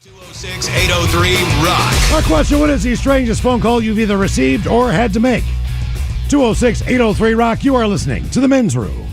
206-803-ROCK. Our question, what is the strangest phone call you've either received or had to make? 206-803-ROCK. You are listening to The Men's Room.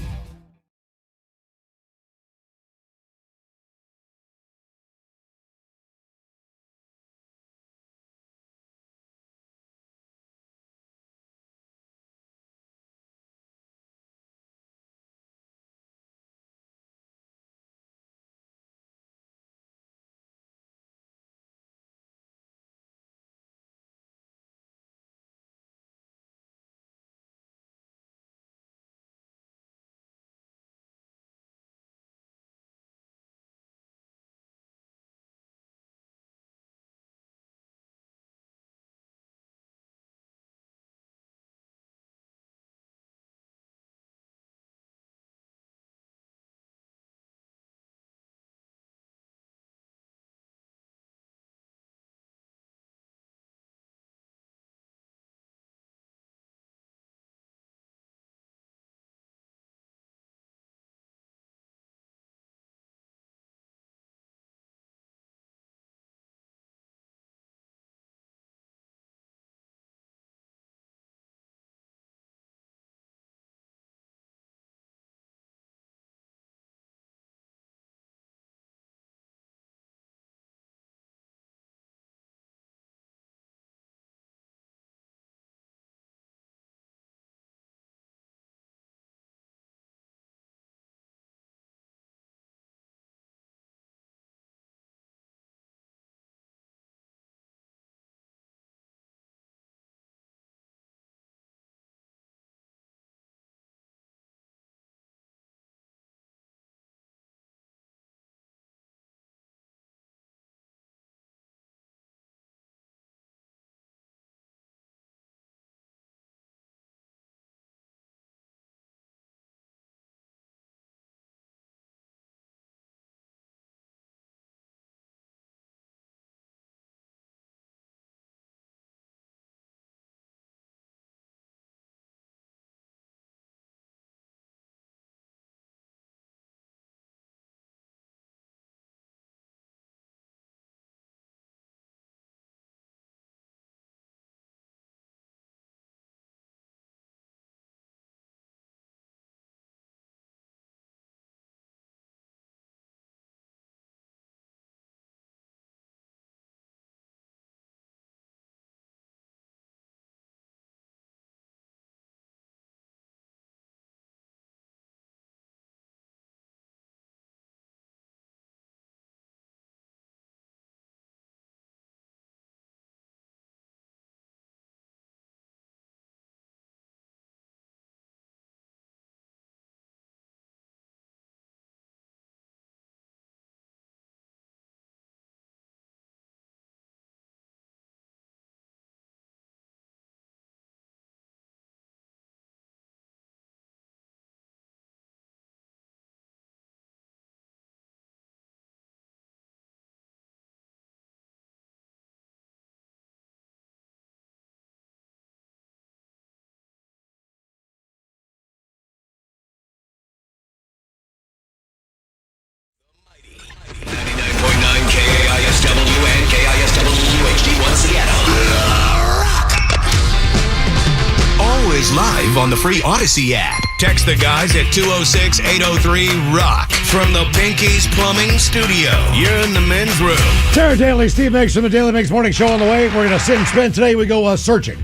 Always live on the free Odyssey app. Text the guys at 206-803-ROCK from the Pinky's Plumbing Studio. You're in the men's room. Tara Daly, Steve Mix from the Daily Mix Morning Show on the way. We're going to sit and spend today. We go searching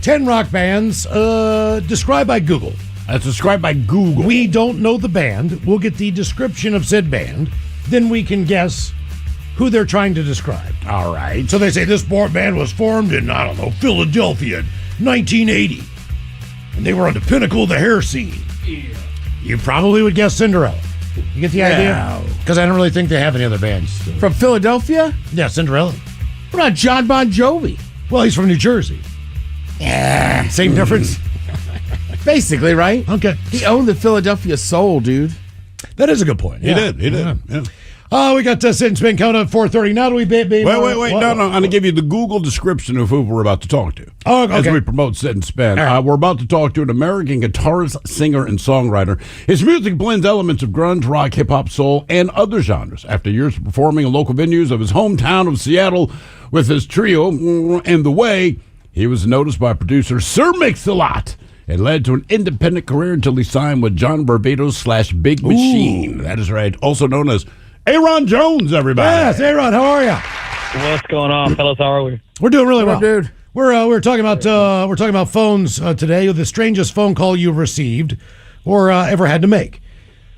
10 rock bands described by Google. That's described by Google. We don't know the band. We'll get the description of said band. Then we can guess who they're trying to describe. All right. So they say this band was formed in, I don't know, Philadelphia in 1980. And they were on the pinnacle of the hair scene. Yeah. You probably would guess Cinderella. You get the idea? Because I don't really think they have any other bands. So. From Philadelphia? Yeah, Cinderella. What about John Bon Jovi? Well, he's from New Jersey. Yeah. Same difference? Basically, right? Okay. He owned the Philadelphia Soul, dude. That is a good point. He did. Yeah. We got Sit and Spin coming up at 4:30. Now do we, baby? Wait. No. I'm going to give you the Google description of who we're about to talk to. Oh, okay. As we promote Sit and Spin. Right. We're about to talk to an American guitarist, singer, and songwriter. His music blends elements of grunge, rock, hip-hop, soul, and other genres. After years of performing in local venues of his hometown of Seattle with his trio, And the Way, he was noticed by producer Sir Mix-a-Lot. It led to an independent career until he signed with John Barbados / Big Machine. That is right. Also known as Aaron Jones, everybody. Yes, Aaron, how are you? What's going on, fellas? How are we? We're doing really well, dude. We're talking about phones today. The strangest phone call you received or ever had to make.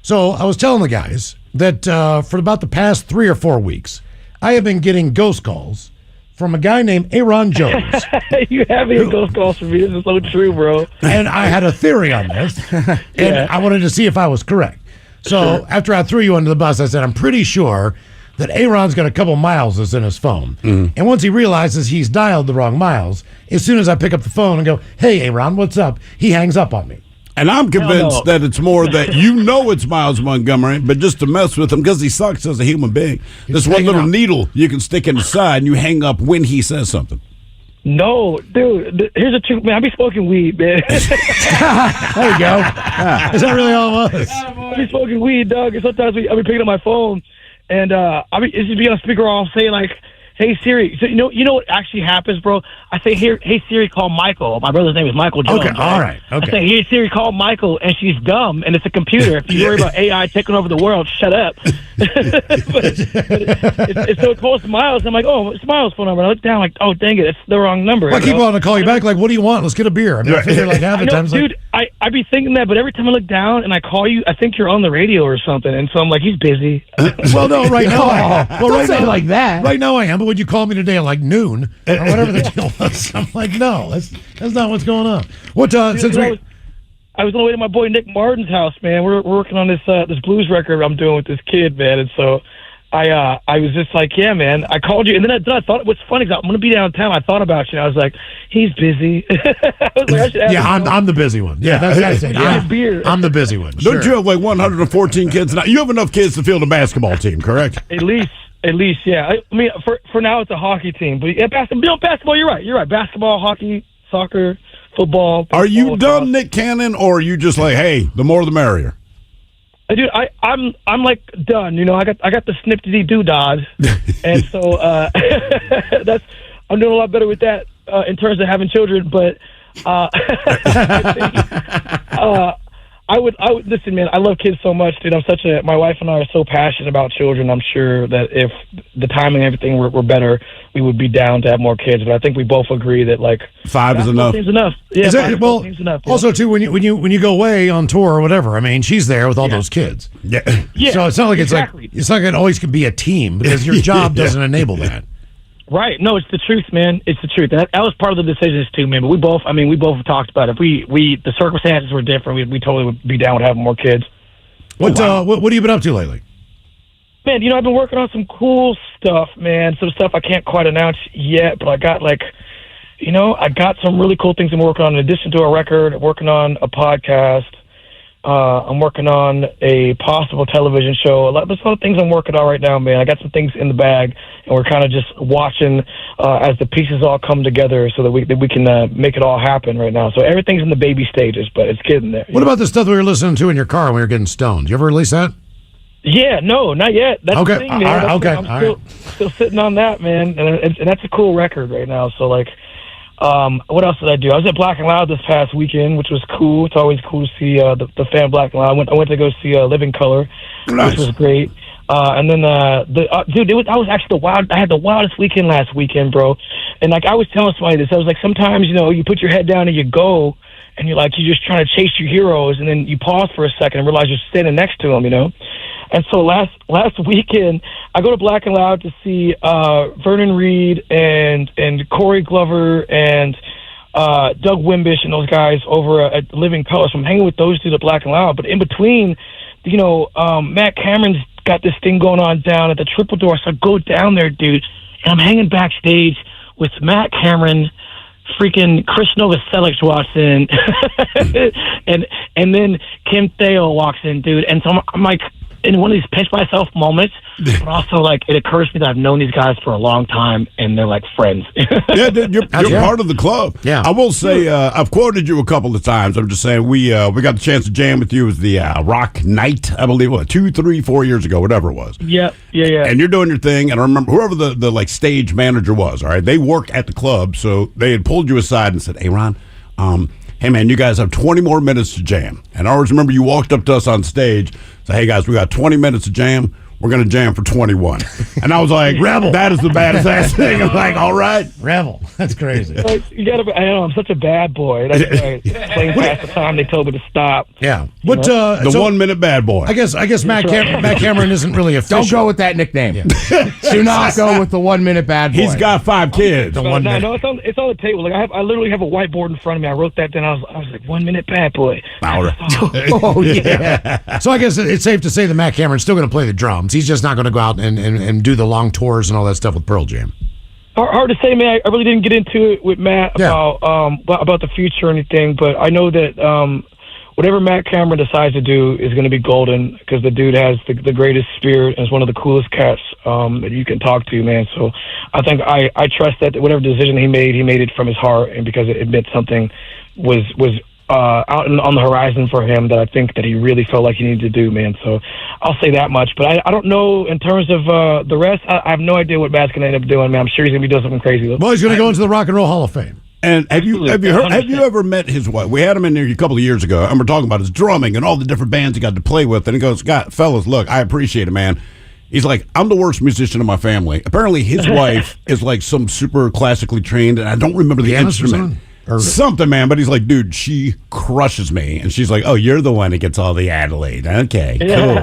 So I was telling the guys that for about the past 3 or 4 weeks, I have been getting ghost calls from a guy named Aaron Jones. You have any ghost calls for me? This is so true, bro. And I had a theory on this, and I wanted to see if I was correct. So after I threw you under the bus, I said, I'm pretty sure that Aaron's got a couple miles in his phone. And once he realizes he's dialed the wrong miles, as soon as I pick up the phone and go, hey, Aaron, what's up? He hangs up on me. And I'm convinced that it's more that it's Miles Montgomery, but just to mess with him because he sucks as a human being. There's one little needle you can stick in the side and you hang up when he says something. No, dude, here's the truth, man. I be smoking weed, man. There you go. Is that really all it was? I be smoking weed, dog, and sometimes I be picking up my phone, and it just be on a speaker, I'll say, like, hey, Siri. So, you know what actually happens, bro? I say, hey, Siri, call Michael. My brother's name is Michael Jones. Okay, all right. Okay. I say, hey, Siri, call Michael, and she's dumb, and it's a computer. If you worry about AI taking over the world, shut up. So it calls Miles. I'm like, oh, it's Miles' phone number. I look down, like, oh, dang it, it's the wrong number. I keep wanting to call you back, like, what do you want? Let's get a beer. I mean, I figure like half the time. Dude, I be thinking that, but every time I look down and I call you, I think you're on the radio or something, and so I'm like, he's busy. Well, no, right now. Don't say it like that. Right now I am, but would you call me today at like noon or whatever the deal was? I'm like, no, that's not what's going on. What I was on the way to my boy Nick Martin's house, man. We're working on this blues record I'm doing with this kid, man, and so I was just like, yeah, man. I called you, and then I thought, what's funny is I'm gonna be downtown. I thought about you, and I was like, he's busy. I was like, I should ask him. I'm the busy one. Yeah, that's it. I'm the busy one. Don't you have like 114 kids now? You have enough kids to field a basketball team, correct? At least, yeah. I mean, for now, it's a hockey team, but yeah, basketball. You're right. Basketball, hockey, soccer, football. Are you done, Nick Cannon, or are you just like, hey, the more the merrier? Dude, I'm like done. You know, I got the snip-to-dee doodad, and so I'm doing a lot better with that in terms of having children. But I would listen, man. I love kids so much, dude. My wife and I are so passionate about children. I'm sure that if the timing and everything were better, we would be down to have more kids. But I think we both agree that like 5 is enough. Seems enough. Yeah, seems enough. Yeah. Also, too, when you go away on tour or whatever, I mean, she's there with all those kids. Yeah. So it's not like it's not like it always could be a team because your job doesn't enable that. Right. No, it's the truth, man. It's the truth. That was part of the decisions too, man. But we both have talked about it. If the circumstances were different, we totally would be down with having more kids. What have you been up to lately? Man, I've been working on some cool stuff, man. Some stuff I can't quite announce yet, but I got I got some really cool things I'm working on. In addition to a record, I'm working on a podcast. I'm working on a possible television show. There's a lot of things I'm working on right now, man. I got some things in the bag, and we're kind of just watching as the pieces all come together so that we can make it all happen right now. So everything's in the baby stages, but it's getting there. What about the stuff we were listening to in your car when we were getting stoned? You ever release that? Yeah, no, not yet. That's okay. The thing, man. I'm still sitting on that, man, and that's a cool record right now. So like. What else did I do? I was at Black and Loud this past weekend, which was cool. It's always cool to see the fan Black and Loud. I went to go see Living Color, which was great. And then dude, I was actually I had the wildest weekend last weekend, bro. And like I was telling somebody this, I was like, sometimes you put your head down and you go, and you're just trying to chase your heroes, and then you pause for a second and realize you're standing next to them, And so last weekend, I go to Black and Loud to see Vernon Reed and Corey Glover and Doug Wimbish and those guys over at Living Color. So I'm hanging with those dudes at Black and Loud. But in between, Matt Cameron's got this thing going on down at the Triple Door. So I go down there, dude, and I'm hanging backstage with Matt Cameron. Freaking Chris Novoselic walks in, and then Kim Thale walks in, dude. And so I'm like, in one of these pinch myself moments, but also like it occurs to me that I've known these guys for a long time and they're like friends. Yeah, dude, you're part of the club. Yeah. I will say, I've quoted you a couple of times. I'm just saying we got the chance to jam with you as the Rock Night, I believe, 2, 3, 4 years ago, whatever it was. Yeah. And you're doing your thing, and I remember whoever the like stage manager was, all right, they work at the club, so they had pulled you aside and said, hey, Ron, hey, man, you guys have 20 more minutes to jam. And I always remember you walked up to us on stage, said, hey, guys, we got 20 minutes to jam. We're going to jam for 21. And I was like, Rebel. That is the baddest ass thing. I'm like, all right. Rebel. That's crazy. Like, you gotta. I know I'm such a bad boy. That's right. Playing past the time they told me to stop. Yeah. What? The 1 minute bad boy. I guess Matt Cameron isn't really official. Don't go with that nickname. Do not go with the 1 minute bad boy. He's got 5 kids. The 1 minute. No, it's on the table. Like I literally have a whiteboard in front of me. I wrote that down. I was like 1 minute bad boy. Oh, yeah. So I guess it's safe to say that Matt Cameron's still going to play the drums. He's just not going to go out and do the long tours and all that stuff with Pearl Jam. Hard to say, man. I really didn't get into it with Matt about the future or anything, but I know that whatever Matt Cameron decides to do is going to be golden because the dude has the greatest spirit and is one of the coolest cats that you can talk to, man. So I think I trust that whatever decision he made it from his heart, and because it meant something was out on the horizon for him that I think that he really felt like he needed to do, man. So I'll say that much. But I don't know in terms of the rest. I have no idea what Matt's going to end up doing, man. I'm sure he's going to be doing something crazy. Well, he's going to go into the Rock and Roll Hall of Fame. And have you ever met his wife? We had him in there a couple of years ago, and we're talking about his drumming and all the different bands he got to play with. And he goes, God, fellas, look, I appreciate it, man. He's like, I'm the worst musician in my family. Apparently, his wife is like some super classically trained, and I don't remember the instrument. Or something, man. But he's like, dude, she crushes me. And she's like, oh, you're the one that gets all the accolade. Okay, cool.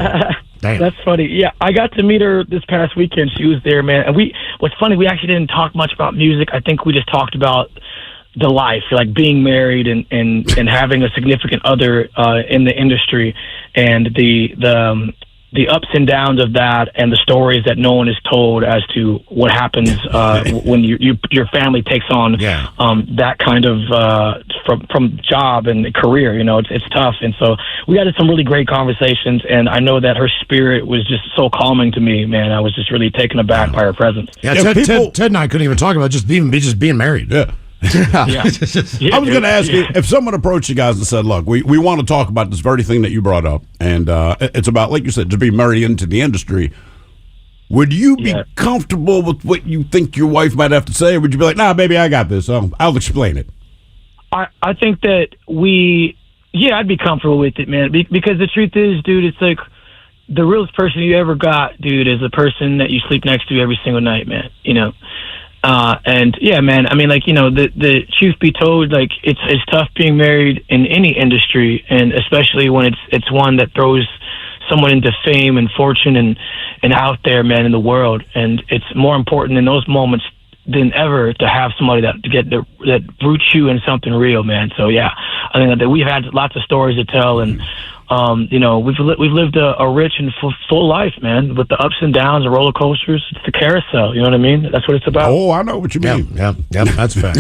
Damn. That's funny. Yeah, I got to meet her this past weekend. She was there, man. And what's funny, we actually didn't talk much about music. I think we just talked about the life, like being married and having a significant other in the industry, and the ups and downs of that, and the stories that no one is told as to what happens when your family takes on that kind of from job and career. You know, it's tough, and so we had some really great conversations. And I know that her spirit was just so calming to me, man. I was just really taken aback by her presence. Yeah, Ted and I couldn't even talk about just being married. Yeah. I was going to ask you, if someone approached you guys and said, look, we want to talk about this very thing that you brought up, and it's about, like you said, to be married into the industry, would you be comfortable with what you think your wife might have to say, or would you be like, nah, baby, I got this, I'll explain it? I think that I'd be comfortable with it, man, because the truth is, dude, it's like the realest person you ever got, dude, is the person that you sleep next to every single night, man, you know? And yeah, man, I mean, like, you know, the truth be told, like, it's tough being married in any industry, and especially when it's one that throws someone into fame and fortune and out there, man, in the world. And it's more important in those moments than ever to have somebody that roots you in something real, man. So yeah, I think that we've had lots of stories to tell, and you know, we've lived a rich and full life, man, with the ups and downs, the roller coasters. It's the carousel, you know what I mean? That's what it's about. Oh, I know what you mean. Yeah, that's fair.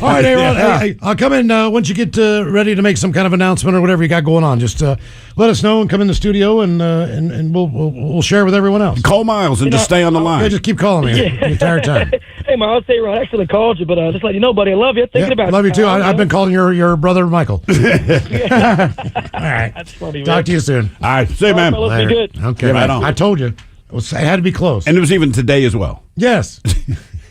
All right, Aaron, hey, I'll come in once you get ready to make some kind of announcement or whatever you got going on. Just let us know and come in the studio, and we'll share with everyone else. Call Miles and just stay on the line. Yeah, just keep calling me the entire time. Hey, Miles, say Ron, I actually called you, but just let you know, buddy, I love you. Thinking about love you too. I've been calling your brother Michael. All right. That's funny, man. Talk to you soon. All right. See you, man. Fellas, be good. Okay, right man. on. I told you. It had to be close. And it was even today as well. Yes.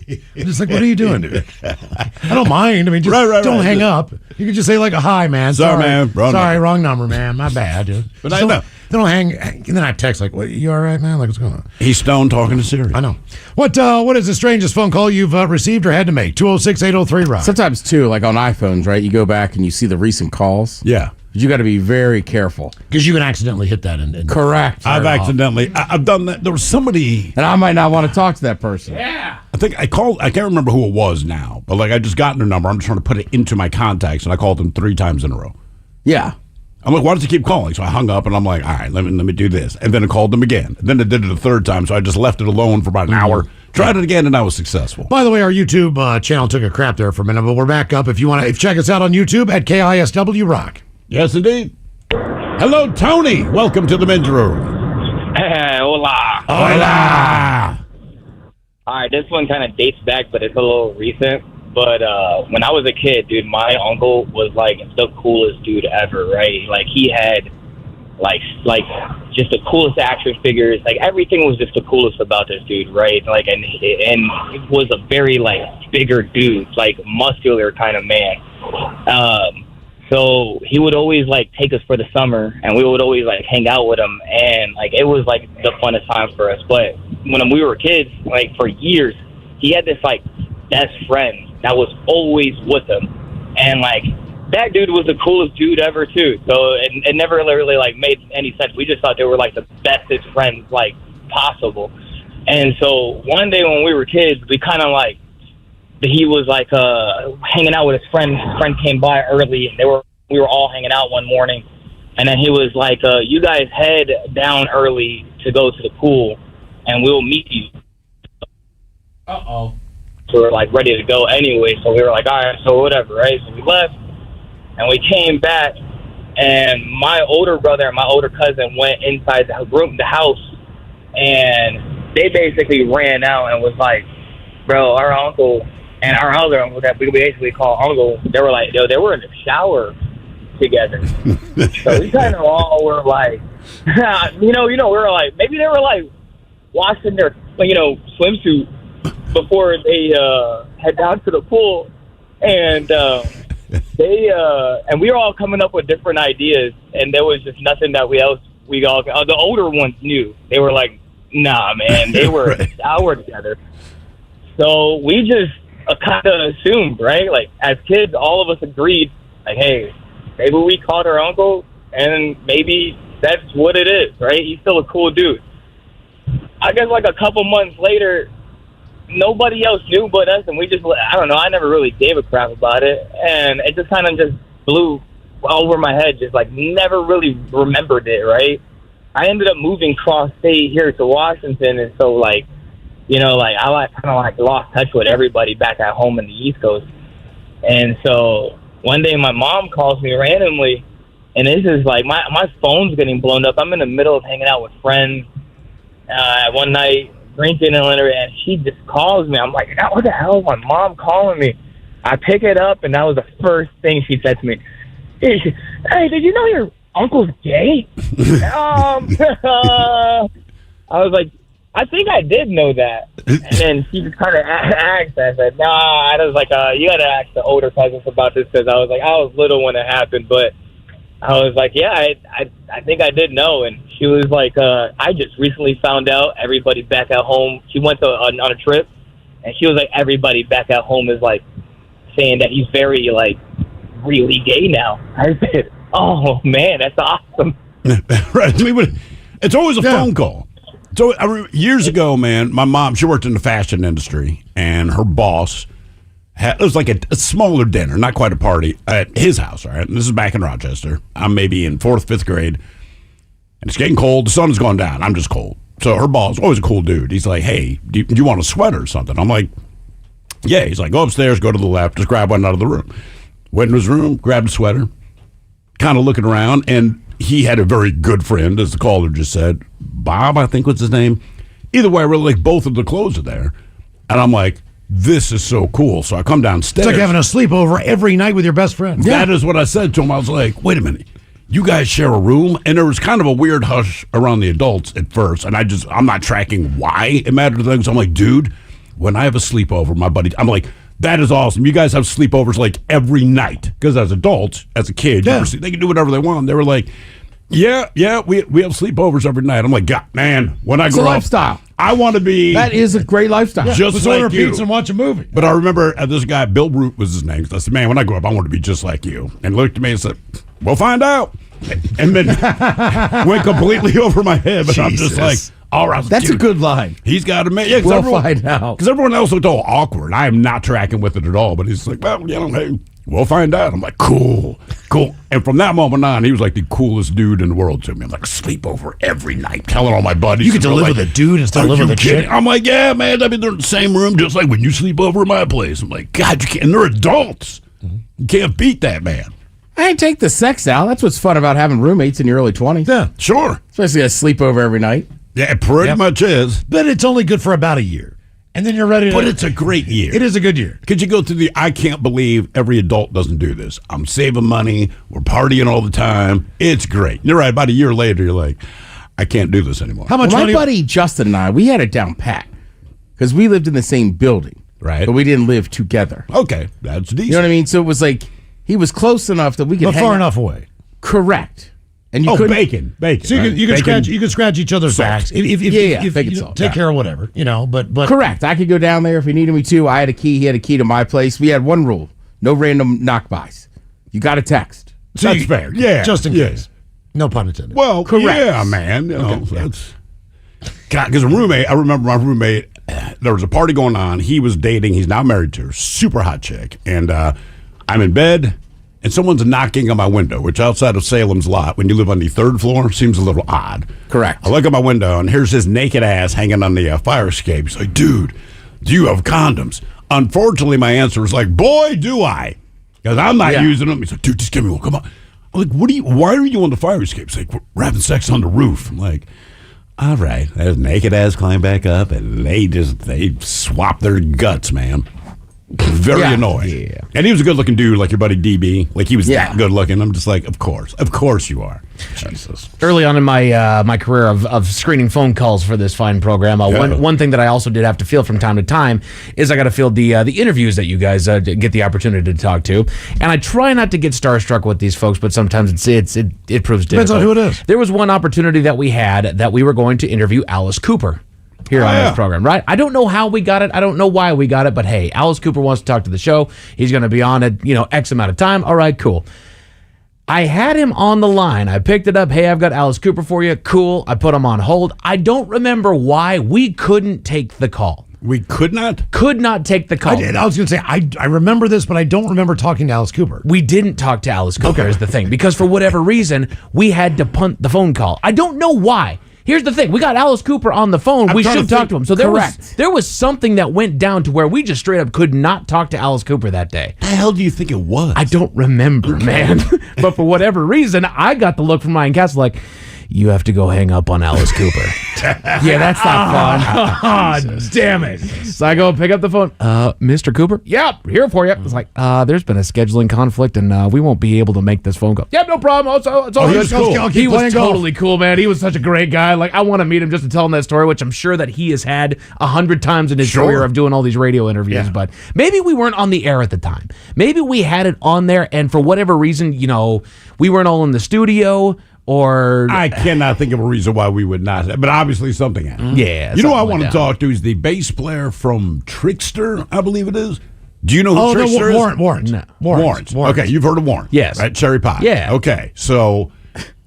I'm just like, what are you doing? I don't mind. I mean, just don't hang up. You can just say like a hi, man. Sorry, man. Wrong number, man. My bad. But I know. Don't hang. And then I text like, "What? You all right, man? Like, what's going on?" He's stoned talking to Siri. I know. What is the strangest phone call you've received or had to make? 206-803-ROCK. Sometimes, too, like on iPhones, right? You go back and you see the recent calls. Yeah. You got to be very careful. Because you can accidentally hit that. Correct. I've done that. There was somebody. And I might not want to talk to that person. Yeah. I think I can't remember who it was now, but like I just got their number. I'm just trying to put it into my contacts, and I called them 3 times in a row. Yeah. I'm like, why does he keep calling? So I hung up, and I'm like, all right, let me do this. And then I called them again. And then I did it a 3rd time, so I just left it alone for about an hour. Tried it again, and I was successful. By the way, our YouTube channel took a crap there for a minute, but we're back up. If you want to check us out on YouTube at KISW Rock. Yes, indeed. Hello, Tony. Welcome to the men's room. Hola. Hola. All right, this one kind of dates back, but it's a little recent. But when I was a kid, dude, my uncle was like the coolest dude ever, right? Like he had like just the coolest action figures. Like everything was just the coolest about this dude, right? Like and he was a very like bigger dude, like muscular kind of man. So he would always like take us for the summer, and we would always like hang out with him, and like it was like the funnest time for us. But when we were kids, like for years, he had this like best friend that was always with him, and like that dude was the coolest dude ever too. So it never really like made any sense. We just thought they were like the bestest friends like possible. And so one day when we were kids, we kind of like, he was like hanging out with his friend. His friend came by early, and we were all hanging out one morning, and then he was like, "You guys head down early to go to the pool, and we'll meet you." Uh-oh. So we were like ready to go anyway. So we were like, "All right, so whatever, right?" So we left, and we came back, and my older brother and my older cousin went inside the house, and they basically ran out and was like, "Bro, our uncle." And our other uncle that we basically call uncle, they were like, they were in the shower together. So we kind of all were like, we were like, maybe they were like washing their, swimsuit before they head down to the pool. And and we were all coming up with different ideas, and there was just nothing that the older ones knew. They were like, nah, man, they were in the shower together. So we just kind of assumed, right? Like, as kids, all of us agreed, like, hey, maybe we called our uncle, and maybe that's what it is, right? He's still a cool dude. I guess, like, a couple months later, nobody else knew but us, and we just, I don't know, I never really gave a crap about it, and it just kind of just blew over my head, just, like, never really remembered it, right? I ended up moving cross-state here to Washington, and so, like, I kind of like lost touch with everybody back at home in the East Coast. And so one day my mom calls me randomly, and this is like my phone's getting blown up. I'm in the middle of hanging out with friends one night, drinking and she just calls me. I'm like, what the hell is my mom calling me? I pick it up, and that was the first thing she said to me. Hey, did you know your uncle's gay? I was like, I think I did know that. And then she just kind of asked. I said, nah. I was like, you got to ask the older cousins about this, because I was like, I was little when it happened. But I was like, yeah, I think I did know. And she was like, I just recently found out everybody back at home. She went on a trip, and she was like, everybody back at home is like saying that he's very like really gay now. I said, oh, man, that's awesome. Right. It's always a phone call. So years ago, man, my mom, she worked in the fashion industry, and her boss it was like a smaller dinner, not quite a party, at his house, all right? And this is back in Rochester. I'm maybe in 4th, 5th grade, and it's getting cold. The sun's going down. I'm just cold. So her boss, always a cool dude. He's like, hey, do you want a sweater or something? I'm like, yeah. He's like, go upstairs, go to the left, just grab one out of the room. Went in his room, grabbed a sweater, kind of looking around, and he had a very good friend, as the caller just said. Bob, I think was his name. Either way, I really like both of the clothes are there. And I'm like, this is so cool. So I come downstairs. It's like having a sleepover every night with your best friend. That is what I said to him. I was like, wait a minute. You guys share a room? And there was kind of a weird hush around the adults at first. And I'm not tracking why it mattered to them. So I'm like, dude, when I have a sleepover, my buddy, I'm like, that is awesome. You guys have sleepovers like every night. Because as adults, as a kid, they can do whatever they want. They were like, yeah, we have sleepovers every night. I'm like, God, man, when I grow up, lifestyle. I want to be. That is a great lifestyle. Just let's like order you. pizza and watch a movie. But I remember this guy, Bill Root was his name. So I said, man, when I grow up, I want to be just like you. And looked at me and said, we'll find out. And then went completely over my head. But I'm just like, all right. That's a good line. He's got to make it. We'll find out. Because everyone else looked all awkward. I am not tracking with it at all. But he's like, well, hey, we'll find out. I'm like, cool. And from that moment on, he was like the coolest dude in the world to me. I'm like, sleepover every night, telling all my buddies. You get to live with a dude instead of live with a chick. I'm like, yeah, man. I mean, they're in the same room, just like when you sleep over at my place. I'm like, God, you can't. And they're adults. You can't beat that, man. Hey, take the sex out. That's what's fun about having roommates in your early 20s. Yeah, sure. Especially a sleepover every night. Yeah, it pretty much is. But it's only good for about a year. And then you're ready to... But it's a great year. It is a good year. Could you go through I can't believe every adult doesn't do this. I'm saving money. We're partying all the time. It's great. You're right. About a year later, you're like, I can't do this anymore. How much my money... buddy Justin and I, we had it down pat because we lived in the same building. Right. But we didn't live together. Okay, that's decent. You know what I mean? So it was like he was close enough that we could But hang far out. enough away. Correct. And you couldn't... bacon. So you can scratch each other's backs. If bacon you salt. take care of whatever, but Correct. I could go down there if he needed me to. I had a key. He had a key to my place. We had one rule: no random knock-bys. You got to text. That's fair. Yeah, just in case. No pun intended. Well, Correct. Yeah, man. You know, that's because a roommate. I remember my roommate. There was a party going on. He was dating. He's now married to her. Super hot chick. And I'm in bed, and someone's knocking on my window, which outside of Salem's Lot, when you live on the third floor, seems a little odd. Correct. I look at my window, and here's his naked ass hanging on the fire escape. He's like, dude, do you have condoms? Unfortunately, my answer was like, boy, do I. Because I'm not using them. He's like, dude, just give me one. Come on. I'm like, why are you on the fire escape? He's like, we're having sex on the roof. I'm like, all right. There's naked ass climb back up, and they swap their guts, man. Very annoying. Yeah. And he was a good looking dude, like your buddy DB. Like he was that good looking. I'm just like, of course you are. Jesus. Early on in my career of screening phone calls for this fine program, one thing that I also did have to field from time to time is I got to field the interviews that you guys get the opportunity to talk to, and I try not to get starstruck with these folks, but sometimes it proves difficult. Depends on who it is. There was one opportunity that we had that we were going to interview Alice Cooper here on this program, right? I don't know how we got it. I don't know why we got it, but hey, Alice Cooper wants to talk to the show. He's going to be on at, X amount of time. All right, cool. I had him on the line. I picked it up. Hey, I've got Alice Cooper for you. Cool. I put him on hold. I don't remember why we couldn't take the call. We could not? Could not take the call. I was going to say, I remember this, but I don't remember talking to Alice Cooper. We didn't talk to Alice Cooper is the thing, because for whatever reason, we had to punt the phone call. I don't know why. Here's the thing. We got Alice Cooper on the phone. We should talk to him. So there was something that went down to where we just straight up could not talk to Alice Cooper that day. The hell do you think it was? I don't remember, man. But for whatever reason, I got the look from Ryan Castle like, you have to go hang up on Alice Cooper. Yeah, that's not fun. Oh, damn it. So I go pick up the phone. Mr. Cooper? Yep, here for you. It's like, there's been a scheduling conflict, and we won't be able to make this phone call. Yep, no problem. It's all good. Cool. He was totally cool, man. He was such a great guy. Like, I want to meet him just to tell him that story, which I'm sure that he has had 100 times in his career of doing all these radio interviews. But maybe we weren't on the air at the time. Maybe we had it on there, and for whatever reason, we weren't all in the studio. Or I cannot think of a reason why we would not, but obviously something happened. Yeah. You know who I want to talk to is the bass player from Trickster, I believe it is. Do you know who Trickster is? Warrant. Okay, you've heard of Warrant. Yes. Right, Cherry Pie. Yeah. Okay, so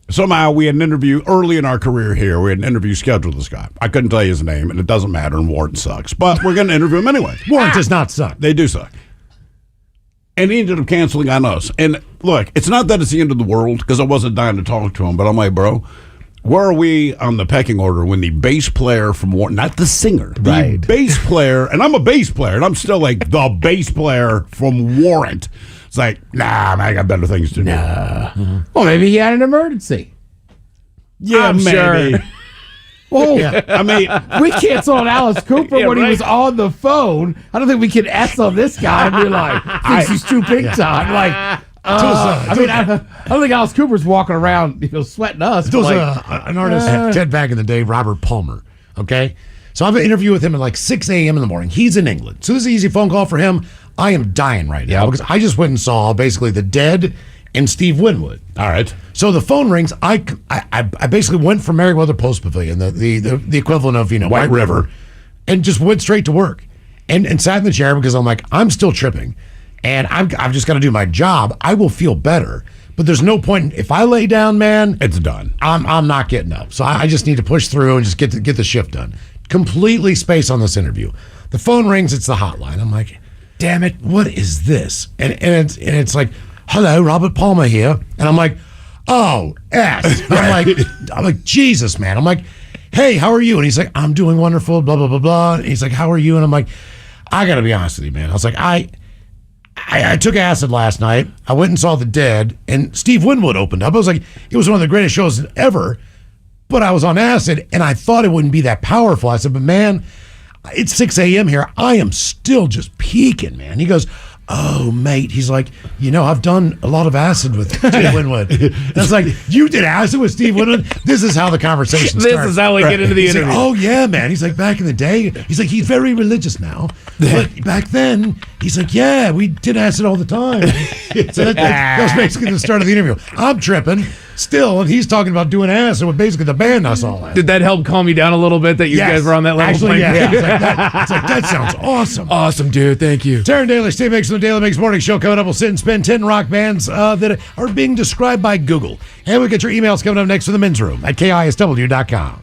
somehow we had an interview early in our career here. We had an interview scheduled with this guy. I couldn't tell you his name, and it doesn't matter, and Warrant sucks. But we're going to interview him anyway. Warrant does not suck. They do suck. And he ended up canceling on us. And look, it's not that it's the end of the world, because I wasn't dying to talk to him, but I'm like, bro, where are we on the pecking order when the bass player from Warrant, not the singer, the bass player, and I'm a bass player, and I'm still like the bass player from Warrant. It's like, nah, man, I got better things to do. Well, maybe he had an emergency. Yeah, I'm maybe. sure. Well, I mean, we canceled Alice Cooper when he was on the phone. I don't think we can S on this guy and be like, thinks he's too big time. Like, I don't think Alice Cooper's walking around, sweating us. There was an artist, Ted back in the day, Robert Palmer. Okay, so I have an interview with him at like 6 a.m. in the morning. He's in England, so this is an easy phone call for him. I am dying right now because I just went and saw basically The Dead and Steve Winwood. All right. So the phone rings. I basically went from Meriwether Post Pavilion, the equivalent of White River, and just went straight to work, and sat in the chair because I'm like, I'm still tripping, and I've just got to do my job. I will feel better, but there's no point if I lay down, man. It's done. I'm not getting up. So I just need to push through and just get the shift done. Completely space on this interview. The phone rings. It's the hotline. I'm like, damn it, what is this? And it's like, hello, Robert Palmer here. And I'm like, oh, S. I'm like, Jesus, man. I'm like, hey, how are you? And he's like, I'm doing wonderful, blah, blah, blah, blah. And he's like, how are you? And I'm like, I got to be honest with you, man. I was like, I took acid last night. I went and saw The Dead, and Steve Winwood opened up. I was like, it was one of the greatest shows ever. but I was on acid, and I thought it wouldn't be that powerful. I said, but man, it's 6 a.m. here. I am still just peaking, man. He goes, oh, mate. He's like, I've done a lot of acid with Steve Winwood. And I was like, you did acid with Steve Winwood? This is how the conversation starts. This is how we get into the He's interview. like, oh, yeah, man. He's like, back in the day, he's like, he's very religious now. But back then, he's like, yeah, we did acid all the time. So that was basically the start of the interview. I'm tripping still, and he's talking about doing acid with basically the band I saw last. Did that help calm you down a little bit that you guys were on that level? Actually, yeah. It's like, that sounds awesome. Awesome, dude. Thank you. Taryn Daly, Steve Mix from the Daily Mix Morning Show coming up. We'll sit and spin 10 rock bands that are being described by Google. And we'll get your emails coming up next from the men's room at KISW.com.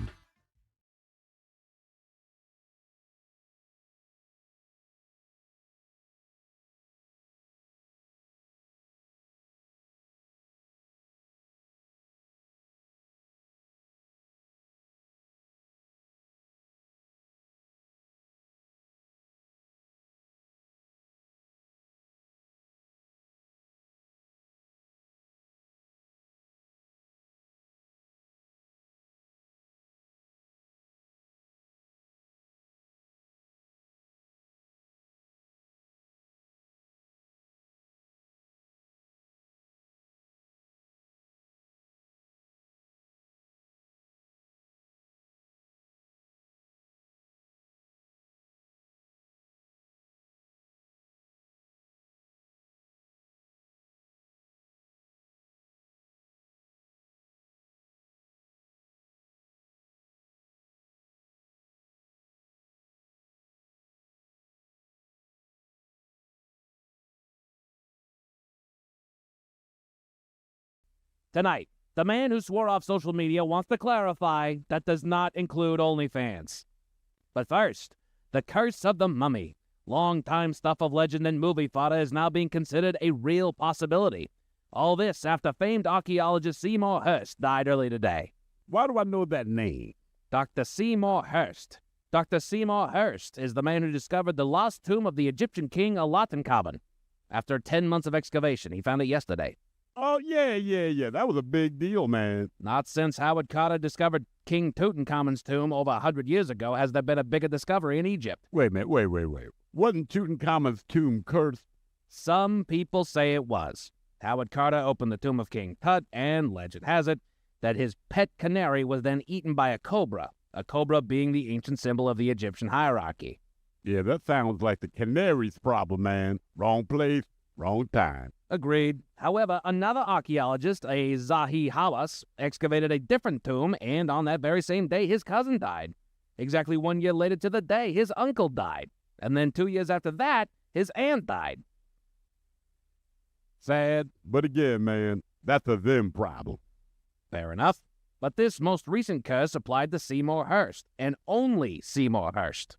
Tonight, the man who swore off social media wants to clarify that does not include OnlyFans. But first, the curse of the mummy. Long-time stuff of legend and movie fodder is now being considered a real possibility. All this after famed archaeologist Seymour Hersh died early today. Why do I know that name? Dr. Seymour Hersh. Dr. Seymour Hersh is the man who discovered the lost tomb of the Egyptian king Akhenaten. After 10 months of excavation, he found it yesterday. Oh, yeah. That was a big deal, man. Not since Howard Carter discovered King Tutankhamun's tomb over 100 years ago has there been a bigger discovery in Egypt. Wait a minute, wait. Wasn't Tutankhamun's tomb cursed? Some people say it was. Howard Carter opened the tomb of King Tut, and legend has it that his pet canary was then eaten by a cobra being the ancient symbol of the Egyptian hierarchy. Yeah, that sounds like the canary's problem, man. Wrong place, wrong time. Agreed. However, another archaeologist, a Zahi Hawass, excavated a different tomb, and on that very same day, his cousin died. Exactly 1 year later to the day, his uncle died. And then 2 years after that, his aunt died. Sad, but again, man, that's a them problem. Fair enough. But this most recent curse applied to Seymour Hersh, and only Seymour Hersh.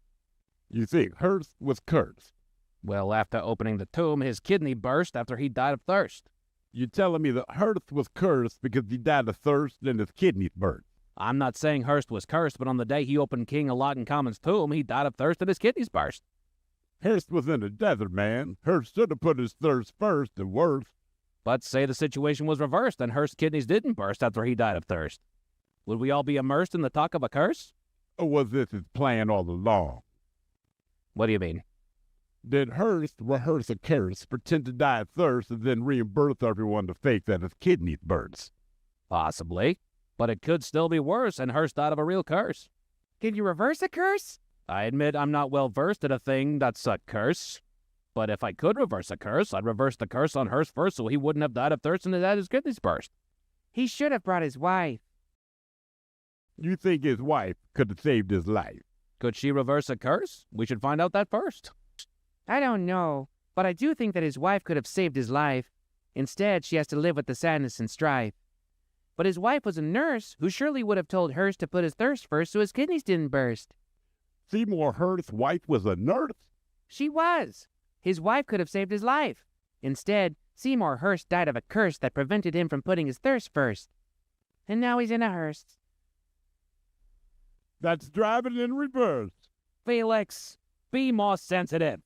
You think Hersh was cursed? Well, after opening the tomb, his kidney burst after he died of thirst. You telling me that Hersh was cursed because he died of thirst and his kidneys burnt? I'm not saying Hersh was cursed, but on the day he opened King Akhenat's tomb, he died of thirst and his kidneys burst. Hersh was in the desert, man. Hersh should have put his thirst first and worse. But say the situation was reversed and Hersh's kidneys didn't burst after he died of thirst. Would we all be immersed in the talk of a curse? Or was this his plan all along? What do you mean? Did Hersh rehearse a curse, pretend to die of thirst, and then reimburse everyone to fake that his kidneys burst? Possibly. But it could still be worse, and Hersh died of a real curse. Can you reverse a curse? I admit I'm not well versed in a thing that's a curse. But if I could reverse a curse, I'd reverse the curse on Hersh first so he wouldn't have died of thirst and had his kidneys burst. He should have brought his wife. You think his wife could have saved his life? Could she reverse a curse? We should find out that first. I don't know, but I do think that his wife could have saved his life. Instead, she has to live with the sadness and strife. But his wife was a nurse who surely would have told Hersh to put his thirst first so his kidneys didn't burst. Seymour Hersh's wife was a nurse? She was. His wife could have saved his life. Instead, Seymour Hersh died of a curse that prevented him from putting his thirst first. And now he's in a hearse. That's driving in reverse. Felix, be more sensitive.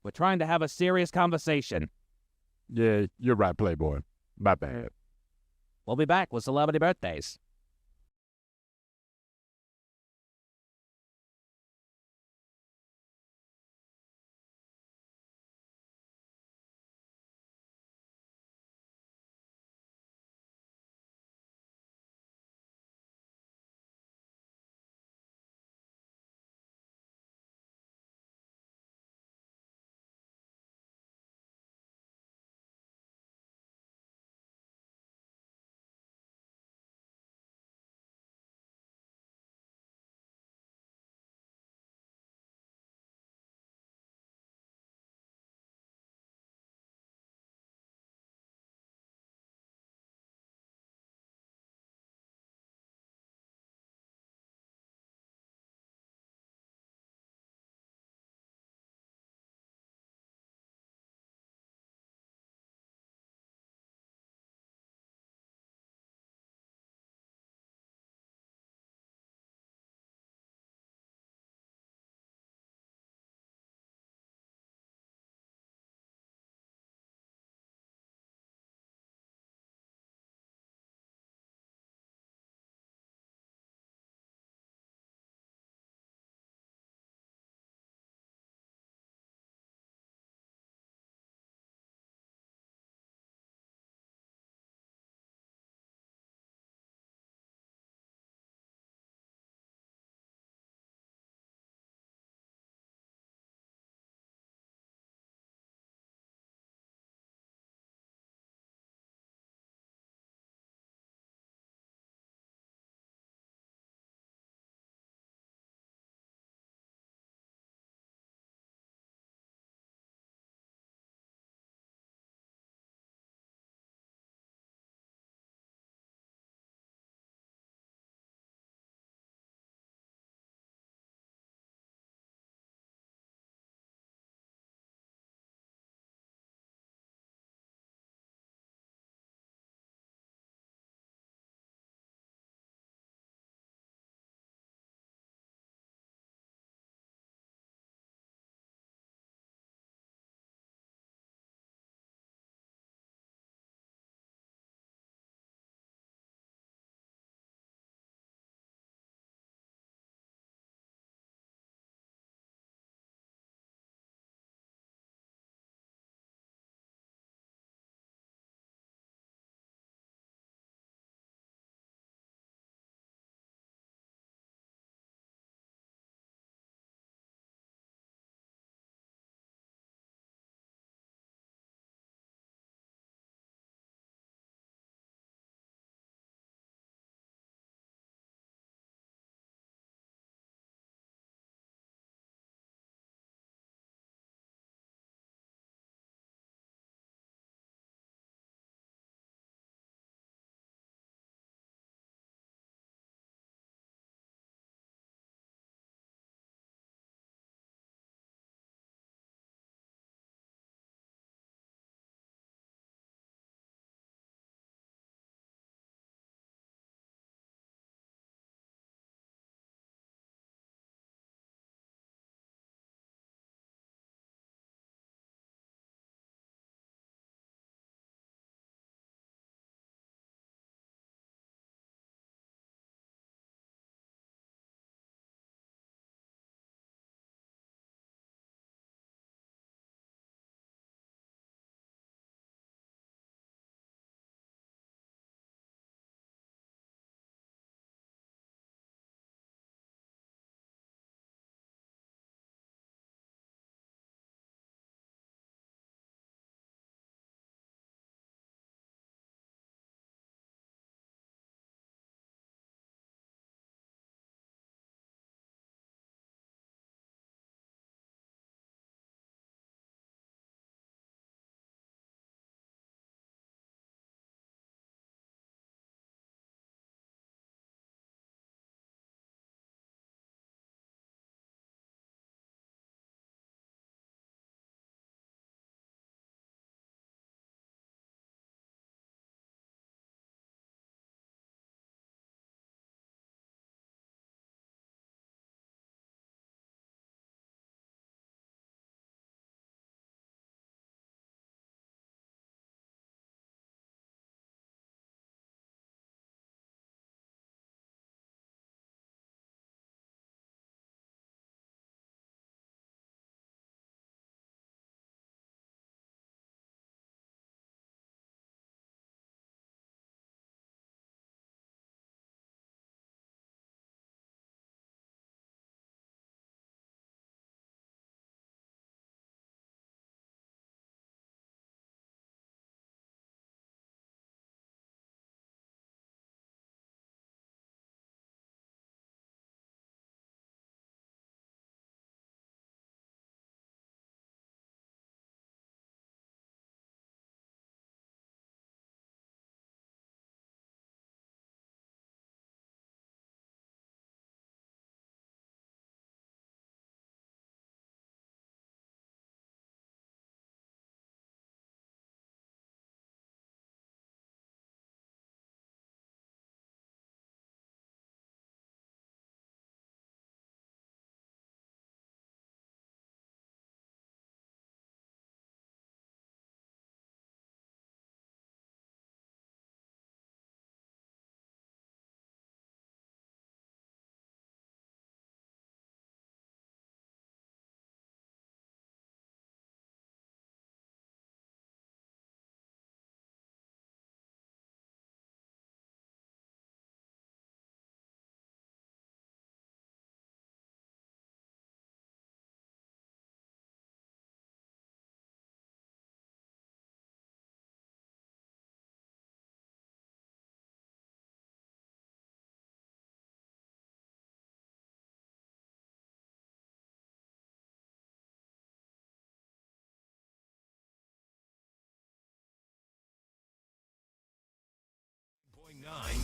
We're trying to have a serious conversation. Yeah, you're right, Playboy. My bad. We'll be back with celebrity birthdays.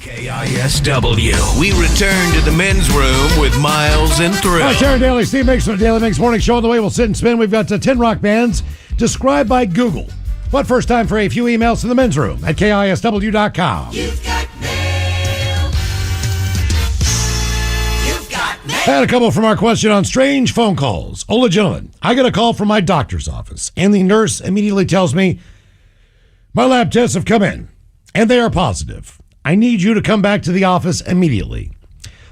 KISW. We return to the men's room with Miles and Thrill. All right, Sharon Daly, Steve Mix from the Daily Mix Morning Show. On the way, we'll sit and spin. We've got 10 rock bands described by Google. But first, time for a few emails to the men's room at KISW.com. You've got mail. You've got mail. Had a couple from our question on strange phone calls. Ola, gentlemen, I get a call from my doctor's office, and the nurse immediately tells me, my lab tests have come in, and they are positive. I need you to come back to the office immediately.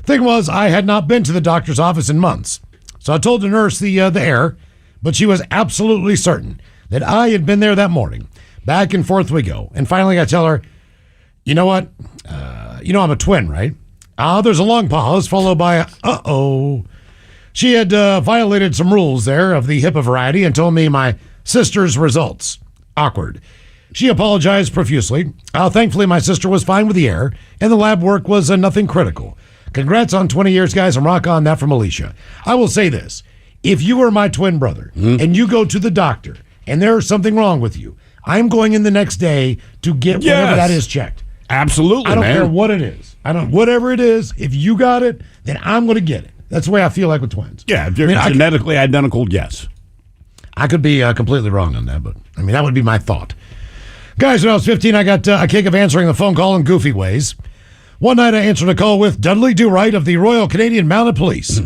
Thing was, I had not been to the doctor's office in months, so I told the nurse the error, but she was absolutely certain that I had been there that morning. Back and forth we go, and finally I tell her, you know what? I'm a twin, right? There's a long pause, followed by a, uh-oh. She had violated some rules there of the HIPAA variety and told me my sister's results. Awkward. She apologized profusely. Thankfully, my sister was fine with the error, and the lab work was nothing critical. Congrats on 20 years, guys, and rock on. That from Alicia. I will say this. If you are my twin brother, and you go to the doctor, and there's something wrong with you, I'm going in the next day to get whatever that is checked. Absolutely, I don't man. care what it is. Whatever it is, if you got it, then I'm going to get it. That's the way I feel like with twins. Yeah, if you're genetically identical, yes. I could be completely wrong on that, but that would be my thought. Guys, when I was 15, I got a kick of answering the phone call in goofy ways. One night I answered a call with Dudley Do Right of the Royal Canadian Mounted Police.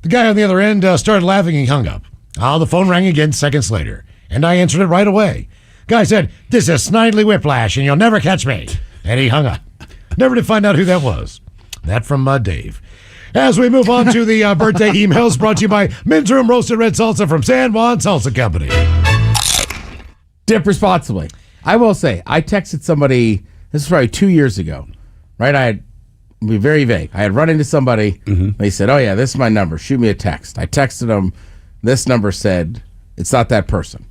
The guy on the other end started laughing and hung up. The phone rang again seconds later, and I answered it right away. Guy said, "This is Snidely Whiplash, and you'll never catch me." And he hung up. Never did find out who that was. That from Dave. As we move on to the birthday emails brought to you by Men's Room Roasted Red Salsa from San Juan Salsa Company. Dip responsibly. I will say, I texted somebody, this is probably 2 years ago, right? I'll be very vague. I had run into somebody. They said, oh, yeah, this is my number. Shoot me a text. I texted them. This number said, it's not that person.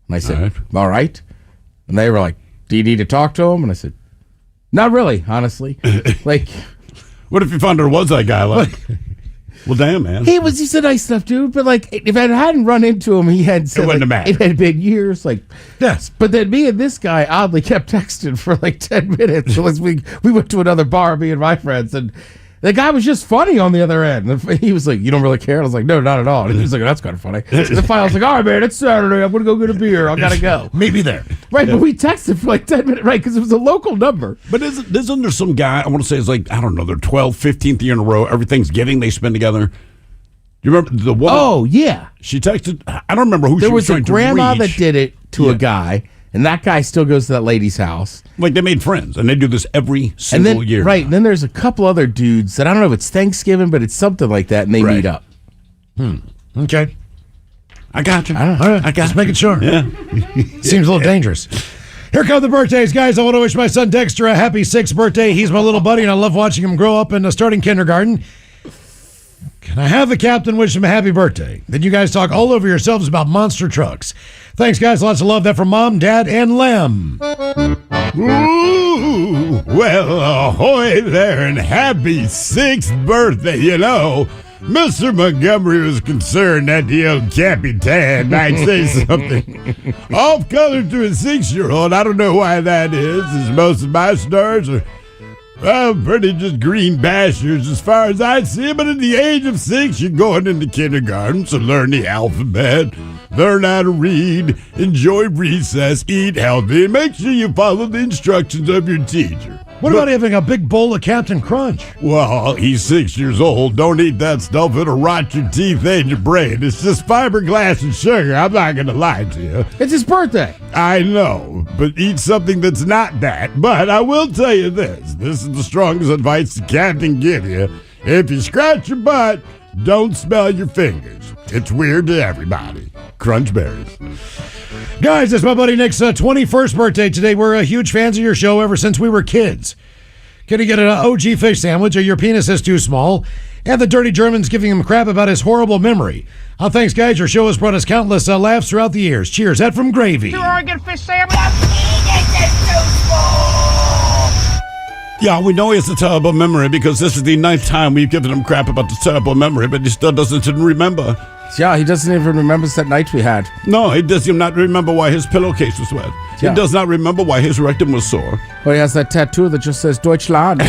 And I said, all right. And they were like, do you need to talk to him? And I said, not really, honestly. Like, what if you found there was that guy? Like, well, damn, man. He's a nice enough dude, but like, if I hadn't run into him, he had said, it wouldn't have mattered. It had been years, like, yes. But then me and this guy oddly kept texting for like 10 minutes. So we went to another bar, me and my friends, and the guy was just funny on the other end. And he was like, you don't really care? I was like, no, not at all. And he was like, that's kind of funny. And then finally I was like, all right, man, it's Saturday. I'm going to go get a beer. I got to go. Meet me there. Right, but we texted for like 10 minutes, right, because it was a local number. But isn't there some guy, I want to say it's like, I don't know, their 12th, 15th year in a row, every Thanksgiving they spend together. You remember the woman? Oh, yeah. She texted, I don't remember who there she was trying to reach. There was a grandma that did it to a guy, and that guy still goes to that lady's house. Like, they made friends, and they do this every single year. Right, and then there's a couple other dudes that I don't know if it's Thanksgiving, but it's something like that, and they meet up. Okay. I got you. All right. I got just making sure. Yeah. Seems a little dangerous. Here come the birthdays, guys. I want to wish my son Dexter a happy 6th birthday. He's my little buddy, and I love watching him grow up and starting kindergarten. Can I have the captain wish him a happy birthday? Then you guys talk all over yourselves about monster trucks. Thanks, guys. Lots of love. That from Mom, Dad, and Lem. Ooh, well, ahoy there, and happy 6th birthday. You know, Mr. Montgomery was concerned that the old Capitan might say something off-color to a 6-year-old. I don't know why that is, as most of my stars are, well, pretty just green bastards as far as I see. But at the age of 6, you're going into kindergarten, so learn the alphabet, learn how to read, enjoy recess, eat healthy, and make sure you follow the instructions of your teacher. What about having a big bowl of Captain Crunch? Well, he's 6 years old. Don't eat that stuff. It'll rot your teeth and your brain. It's just fiberglass and sugar. I'm not going to lie to you. It's his birthday. I know, but eat something that's not that. But I will tell you this. This is the strongest advice the cat can give you. If you scratch your butt, don't smell your fingers. It's weird to everybody. Crunch berries. Guys, it's my buddy Nick's 21st birthday today. We're huge fans of your show ever since we were kids. Can he get an OG fish sandwich or your penis is too small? And the dirty German's giving him crap about his horrible memory. Thanks, guys. Your show has brought us countless laughs throughout the years. Cheers. That from Gravy. You are a good fish sandwich. Penis is too small. Yeah, we know he has a terrible memory because this is the 9th time we've given him crap about the terrible memory, but he still doesn't remember. Yeah, he doesn't even remember that night we had. No, he does not remember why his pillowcase was wet. Yeah. He does not remember why his rectum was sore. Well, he has that tattoo that just says Deutschland.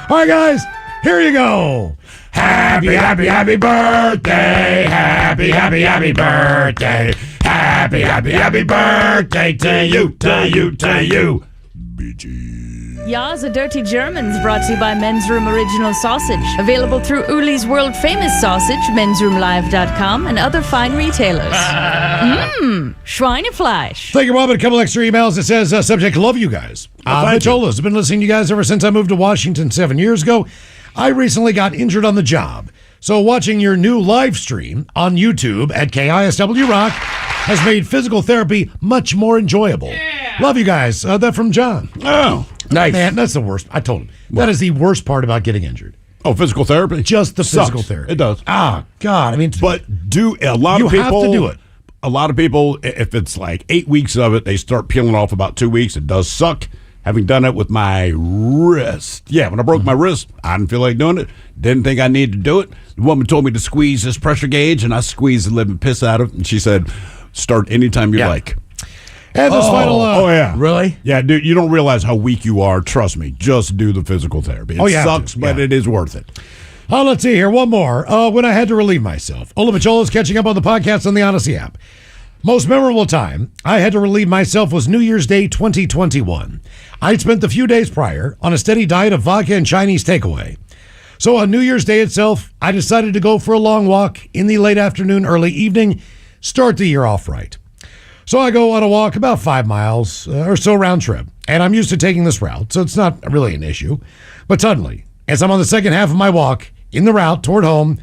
All right, guys, here you go. Happy, happy, happy birthday. Happy, happy, happy birthday. Happy, happy, happy birthday to you, to you, to you. Ja, the Dirty Germans, brought to you by Men's Room Original Sausage. Available through Uli's World Famous Sausage, mensroomlive.com, and other fine retailers. Schweinefleisch. Thank you, Robin. A couple extra emails. It says, subject, love you guys. Mitch Ola's been listening to you guys ever since I moved to Washington 7 years ago. I recently got injured on the job. So watching your new live stream on YouTube at KISW Rock has made physical therapy much more enjoyable. Yeah. Love you guys. That from John. Oh, nice. Man, that's the worst. I told him. That is the worst part about getting injured. Oh, physical therapy? Just the Sucks. physical therapy. It does. Ah, God. I mean, but a lot of people have to do it. A lot of people, if it's like 8 weeks of it, they start peeling off about 2 weeks. It does suck. Having done it with my wrist. Yeah, when I broke my wrist, I didn't feel like doing it. Didn't think I needed to do it. The woman told me to squeeze this pressure gauge, and I squeezed the living piss out of it. And she said, start anytime you like. And this final... yeah. Really? Yeah, dude, you don't realize how weak you are. Trust me. Just do the physical therapy. It sucks, but it is worth it. Oh, let's see here. One more. When I had to relieve myself. Ola Michola's catching up on the podcast on the Odyssey app. Most memorable time I had to relieve myself was New Year's Day 2021. I'd spent the few days prior on a steady diet of vodka and Chinese takeaway. So on New Year's Day itself, I decided to go for a long walk in the late afternoon, early evening, start the year off right. So I go on a walk about 5 miles or so round trip, and I'm used to taking this route, so it's not really an issue. But suddenly, as I'm on the second half of my walk in the route toward home,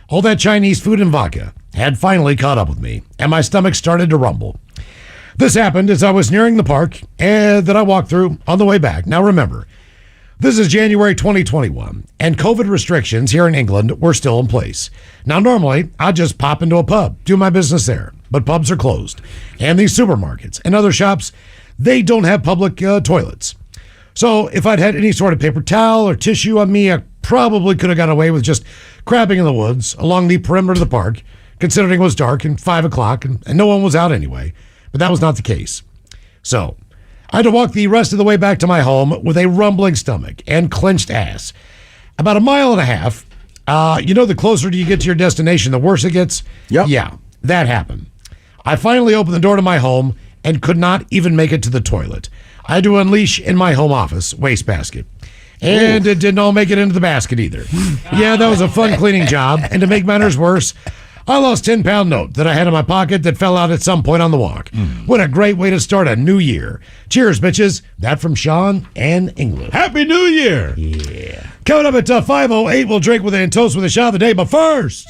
all that Chinese food and vodka had finally caught up with me, and my stomach started to rumble. This happened as I was nearing the park that I walked through on the way back. Now remember, this is January 2021, and COVID restrictions here in England were still in place. Now normally, I'd just pop into a pub, do my business there, but pubs are closed. And these supermarkets and other shops, they don't have public toilets. So if I'd had any sort of paper towel or tissue on me, I probably could have got away with just crabbing in the woods along the perimeter of the park, considering it was dark and 5 o'clock and no one was out anyway. But that was not the case. So I had to walk the rest of the way back to my home with a rumbling stomach and clenched ass. About 1.5 miles, the closer you get to your destination, the worse it gets. Yep. Yeah, that happened. I finally opened the door to my home and could not even make it to the toilet. I had to unleash in my home office wastebasket. And it didn't all make it into the basket either. Yeah, that was a fun cleaning job. And to make matters worse, I lost a 10-pound note that I had in my pocket that fell out at some point on the walk. What a great way to start a new year. Cheers, bitches. That from Sean and England. Happy New Year. Yeah. Coming up at 5:08, we'll drink with it and toast with a shot of the day. But first...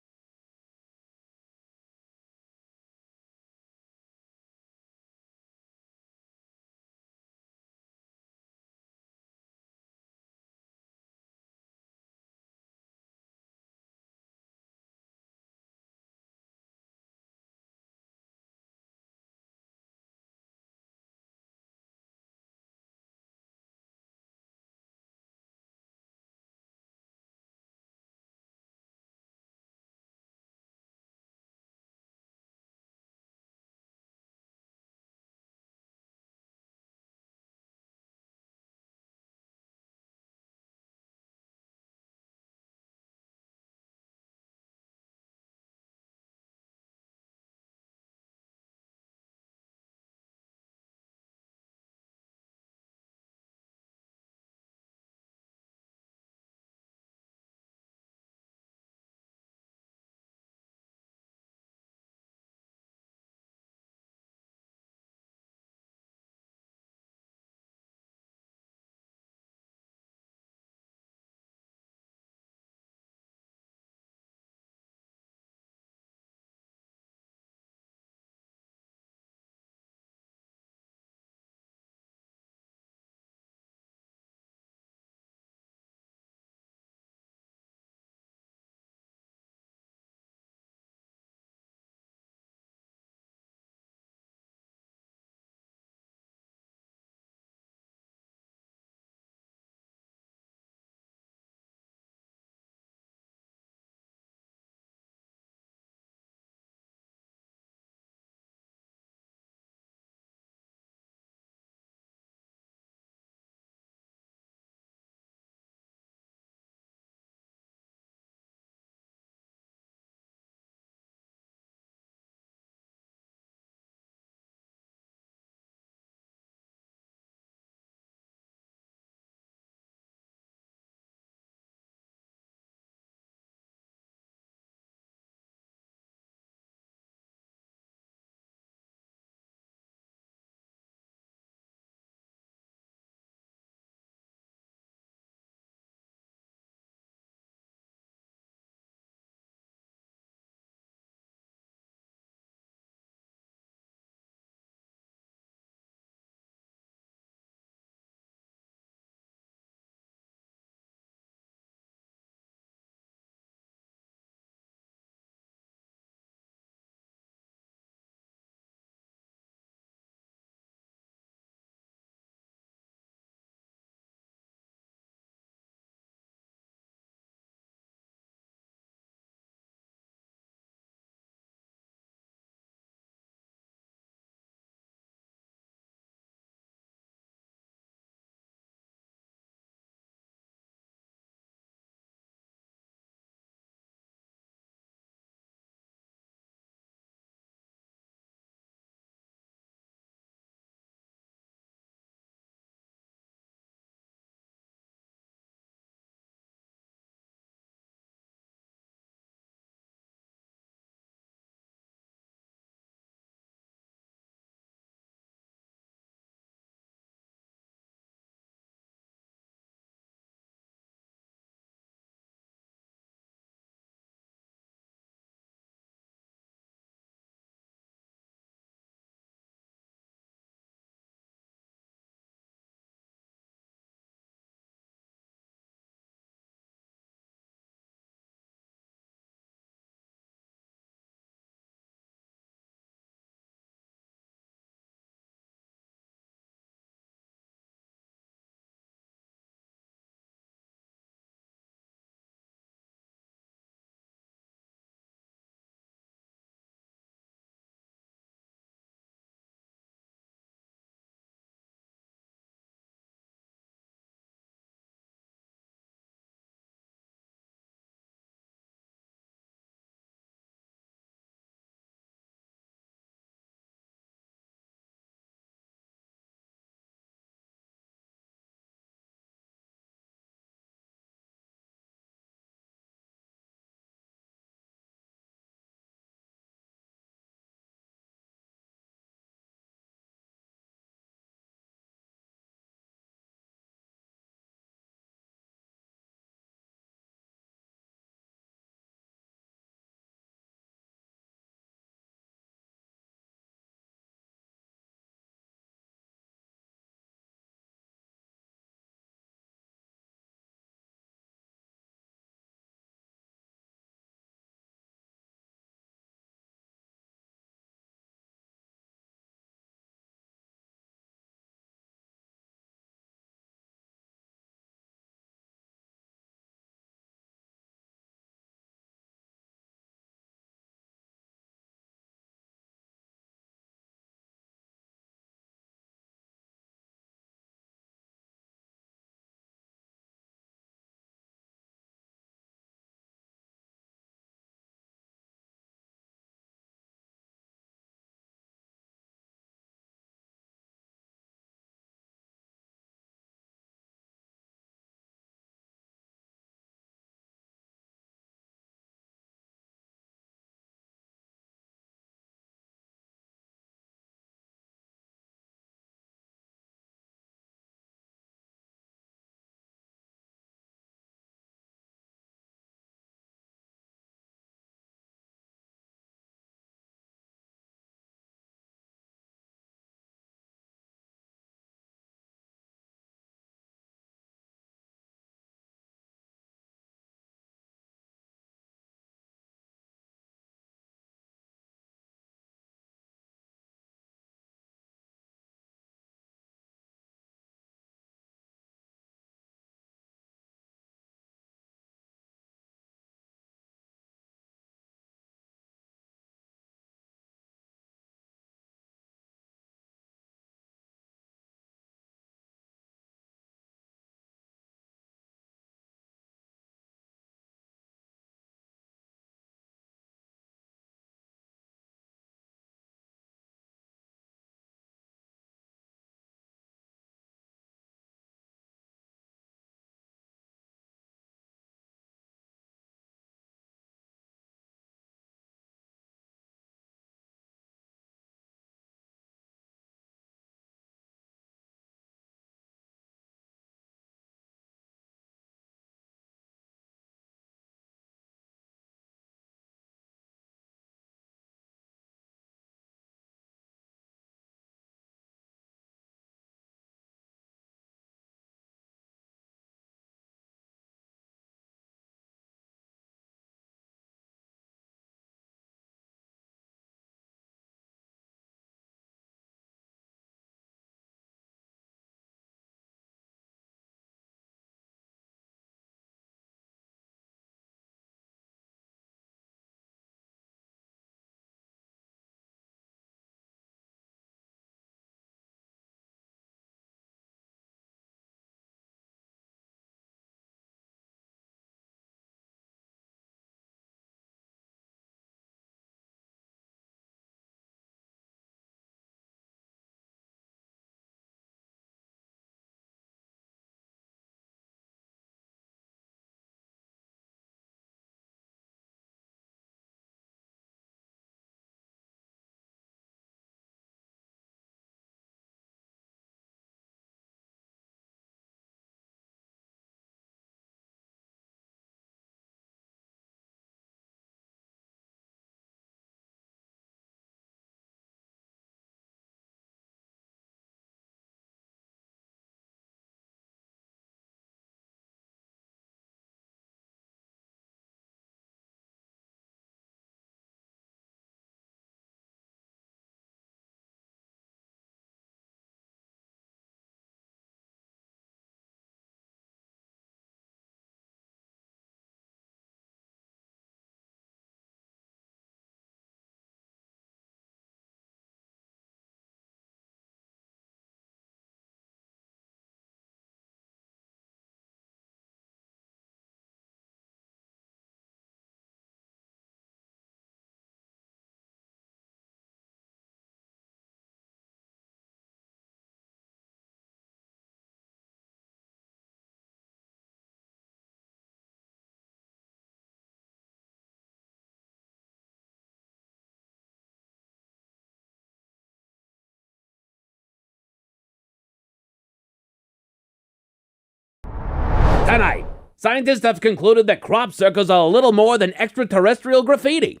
Tonight, scientists have concluded that crop circles are a little more than extraterrestrial graffiti.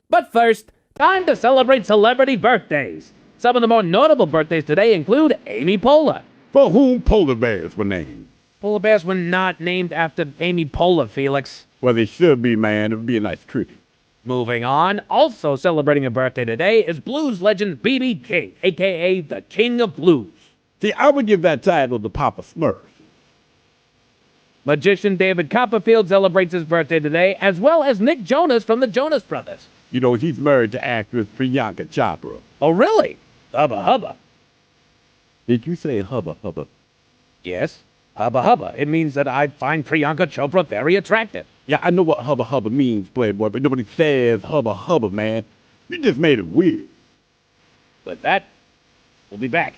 But first, time to celebrate celebrity birthdays. Some of the more notable birthdays today include Amy Poehler. For whom polar bears were named? Polar bears were not named after Amy Poehler, Felix. Well, they should be, man. It would be a nice tribute. Moving on, also celebrating a birthday today is blues legend B.B. King, a.k.a. the King of Blues. See, I would give that title to Papa Smurf. Magician David Copperfield celebrates his birthday today, as well as Nick Jonas from the Jonas Brothers. You know, he's married to actress Priyanka Chopra. Oh, really? Hubba hubba. Did you say hubba hubba? Yes, hubba hubba. It means that I find Priyanka Chopra very attractive. Yeah, I know what hubba hubba means, Playboy, but nobody says hubba hubba, man. You just made it weird. With that, we'll be back.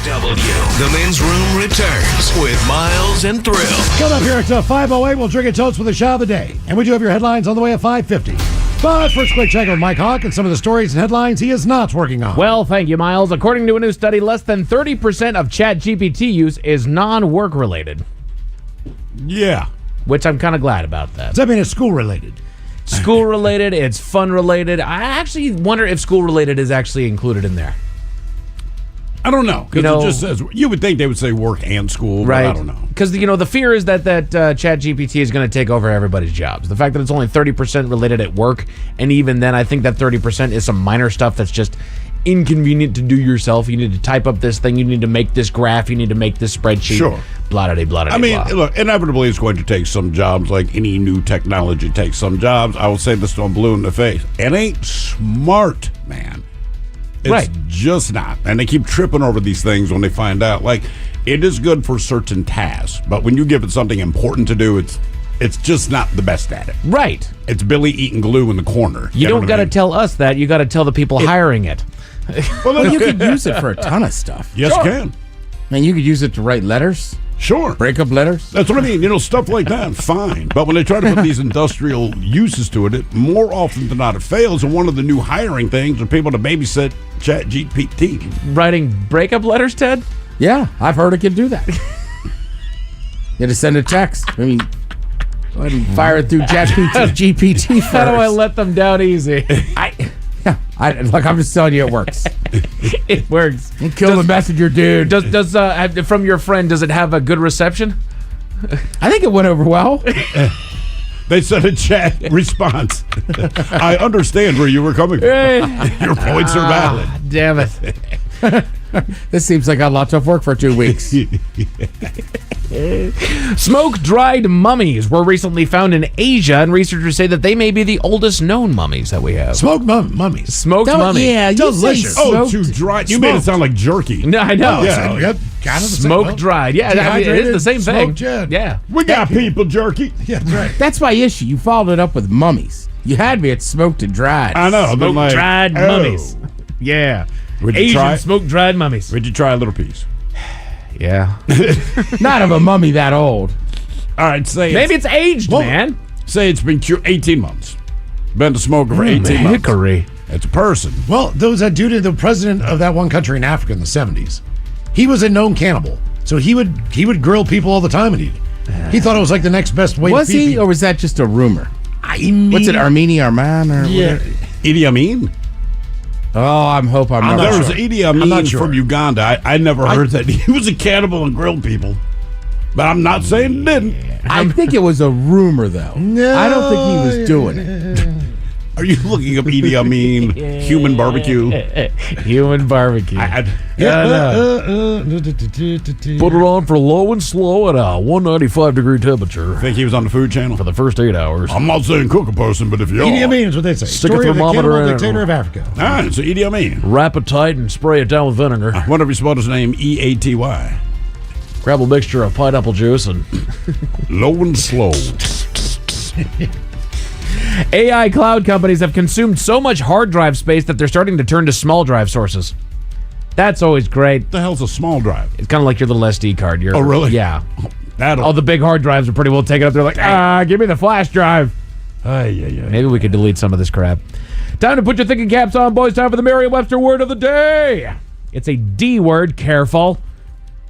MSW. The Men's Room returns with Miles and Thrill. Coming up here at 5:08, we'll drink a toast for the shot of the day. And we do have your headlines on the way at 5:50. But first, quick check with Mike Hawk and some of the stories and headlines he is not working on. Well, thank you, Miles. According to a new study, less than 30% of ChatGPT use is non-work related. Yeah. Which I'm kind of glad about that. Does that mean it's school related? School related, it's fun related. I actually wonder if school related is actually included in there. I don't know. Because it just says, you would think they would say work and school, but I don't know. Because, the fear is that ChatGPT is going to take over everybody's jobs. The fact that it's only 30% related at work, and even then, I think that 30% is some minor stuff that's just inconvenient to do yourself. You need to type up this thing. You need to make this graph. You need to make this spreadsheet. Sure. Blah-da-dee-blah-da-dee. I mean, look, inevitably it's going to take some jobs, like any new technology takes some jobs. I will say this to them blue in the face. It ain't smart, man. It's just not. And they keep tripping over these things when they find out. Like, it is good for certain tasks, but when you give it something important to do, it's just not the best at it. Right. It's Billy eating glue in the corner. You don't got to tell us that. You got to tell the people hiring it. Well, you could use it for a ton of stuff. Yes, you can. I mean, you could use it to write letters. Sure. Breakup letters. That's what I mean. Stuff like that, fine. But when they try to put these industrial uses to it, more often than not, it fails. And one of the new hiring things are people to babysit ChatGPT. Writing breakup letters, Ted? Yeah, I've heard it can do that. You had to send a text. I mean, go ahead and fire it through ChatGPT first. How do I let them down easy? Look, I'm just telling you, it works. It works. And kill the messenger, dude. Does from your friend, does it have a good reception? I think it went over well. They sent a chat response. I understand where you were coming from. Your points are valid. Damn it. This seems like a lot of work for 2 weeks. Smoke-dried mummies were recently found in Asia, and researchers say that they may be the oldest known mummies that we have. Smoked mummies. Smoked mummy. Yeah, delicious. Too dry. You made it sound like jerky. No, I know. Yeah, yep. Kind of the same. Smoke-dried. Yeah, I mean, it is the same thing. Yeah. We got people jerky. Yeah, that's right. That's my issue. You followed it up with mummies. You had me at smoked and dried. I know. Smoke-dried mummies. Yeah. Asian smoke-dried mummies. Would you try a little piece? Yeah. Not of a mummy that old. All right, say maybe it's aged, man. Say it's been 18 months. Been a smoker for 18 months. Hickory. It's a person. Well, there was that dude, the president of that one country in Africa in the 70s. He was a known cannibal. So he would grill people all the time and eat. He thought it was like the next best way was to feed he, people. or was that just a rumor? I mean, what's it, Armeni Arman? Or Idi Amin? Oh, I'm hoping I'm not There sure. was Idi Amin from Uganda. I never heard that he was a cannibal and grilled people. But I'm not saying he didn't. I think it was a rumor, though. No, I don't think he was doing it. Are you looking up Idi Amin human barbecue? Human barbecue. Put it on for low and slow at a 195 degree temperature. Think he was on the Food Channel for the first 8 hours. I'm not saying cook a person, but if you Idi are. Amin is what they say. Stick Story a of the thermometer cannibal in it. dictator of Africa. All right, so Idi Amin. Wrap it tight and spray it down with vinegar. Wonder if he spelled his name E-A-T-Y. Grab a mixture of pineapple juice and low and slow. AI cloud companies have consumed so much hard drive space that they're starting to turn to small drive sources. That's always great. What the hell's a small drive? It's kind of like your little SD card. Oh, really? Yeah. That'll. All the big hard drives are pretty well taken up. They're like, give me the flash drive. Maybe we could delete some of this crap. Time to put your thinking caps on, boys. Time for the Merriam-Webster word of the day. It's a D word, careful.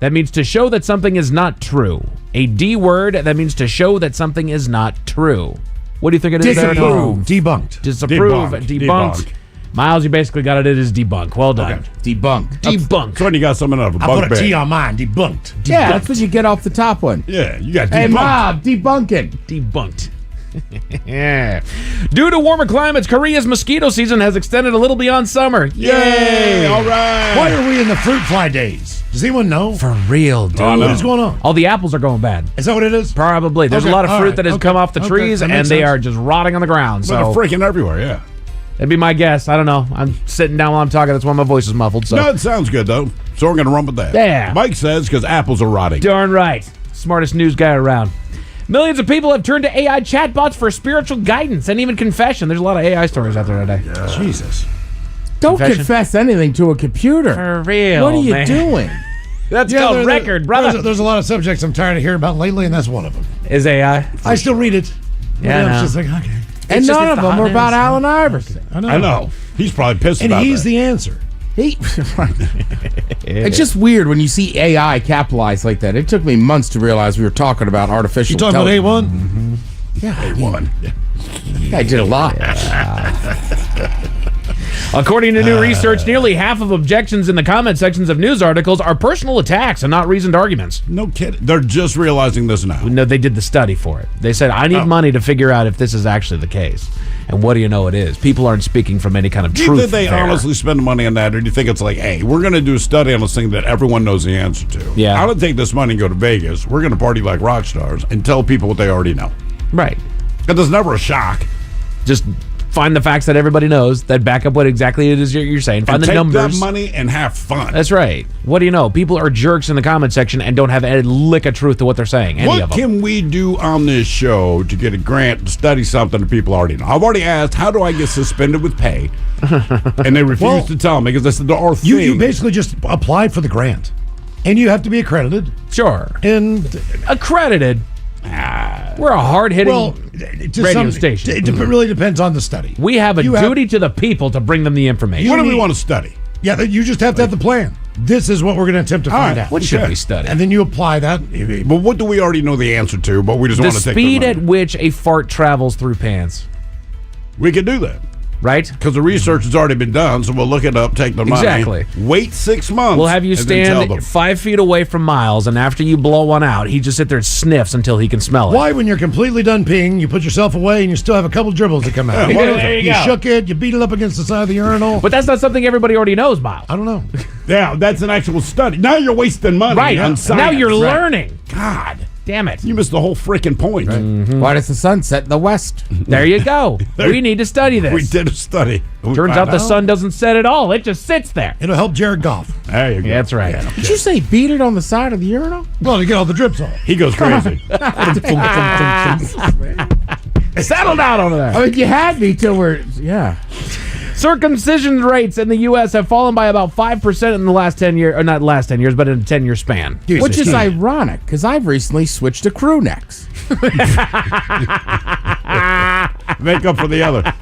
That means to show that something is not true. A D word that means to show that something is not true. What do you think it is? Disapprove. Debunked. Disapprove. Debunked. Miles, you basically got it. It is debunk. Well done. Okay. Debunked. Debunk. So when you got something out of a bunk I put a bag. T on mine. Debunked. Yeah, that's what you get off the top one. Yeah, you got Hey, debunked. Mob, debunking. Debunked. Yeah. Due to warmer climates, Korea's mosquito season has extended a little beyond summer. Yay! All right. Why are we in the fruit fly days? Does anyone know? For real, dude. What is going on? All the apples are going bad. Is that what it is? Probably. There's a lot of fruit that has come off the trees, That and makes they sense. are just rotting on the ground. But they're So freaking everywhere, yeah. that'd be my guess. I don't know. I'm sitting down while I'm talking. That's why my voice is muffled. So No, it sounds good, though. So we're going to run with that. Yeah. Mike says because apples are rotting. darn right. Smartest news guy around. Millions of people have turned to AI chatbots for spiritual guidance and even confession. There's a lot of AI stories out there today. Jesus. Don't Confession? confess anything to a computer. For real, What are you man. doing? That's called record, brother. There's a lot of subjects I'm tired of hearing about lately, and that's one of them. Is AI? I still read it. Yeah, I'm just like, okay. And none of them are about Allen Iverson. I know. He's probably pissed about And he's that. the answer. It's just weird when you see AI capitalized like that. It took me months to realize we were talking about artificial You talking about intelligence. A1? Mm-hmm. Yeah, A1. I did a lot. According to new research, nearly half of objections in the comment sections of news articles are personal attacks and not reasoned arguments. No kidding. They're just realizing this now. No, they did the study for it. They said, I need money to figure out if this is actually the case. And what do you know it is? People aren't speaking from any kind of Do truth. you think they there. honestly spend money on that, or do you think it's like, hey, we're going to do a study on this thing that everyone knows the answer to? Yeah. I don't take this money and go to Vegas. We're going to party like rock stars and tell people what they already know. Right. Because there's never a shock. Just find the facts that everybody knows that back up what exactly it is you're saying. Find and the take numbers. that money and have fun. That's right. What do you know? People are jerks in the comment section and don't have a lick of truth to what they're saying. Any What of them. can we do on this show to get a grant to study something that people already know? I've already asked, how do I get suspended with pay? And they refuse to tell me because they said there are things. You basically just applied for the grant. And you have to be accredited. Sure. And accredited. We're a hard-hitting radio station. It really depends on the study. We have a duty to the people to bring them the information. What do we want to study? Yeah, you just have to have the plan. This is what we're going to attempt to find out. What should we study? And then you apply that. But what do we already know the answer to, but we just The want to take speed the at which a fart travels through pants. We could do that. Right? Because the research has already been done, so we'll look it up, take the money. Exactly. Wait 6 months. We'll have you and then tell them. stand 5 feet away from Miles, and after you blow one out, he just sit there and sniffs until he can smell it. Why, when you're completely done peeing, you put yourself away and you still have a couple dribbles that come out? There you go. Shook it, you beat it up against the side of the urinal. But that's not something everybody already knows, Miles. I don't know. Yeah, that's an actual study. Now you're wasting money Right. on science. Now you're Right. learning. God. Damn it. You missed the whole freaking point. Why does the sun set in the west? There you go. We need to study this. We did a study. Turns out the sun doesn't set at all. It just sits there. It'll help Jared Goff. There you go. Yeah, that's right. Did you say beat it on the side of the urinal? Well, to get all the drips off. He goes crazy. Settle down over there. I mean, you had me till yeah. Circumcision rates in the U.S. have fallen by about 5% in the last 10 years, or not last 10 years, but in a 10-year span. Which is ironic, because I've recently switched to crew necks. Make up for the other.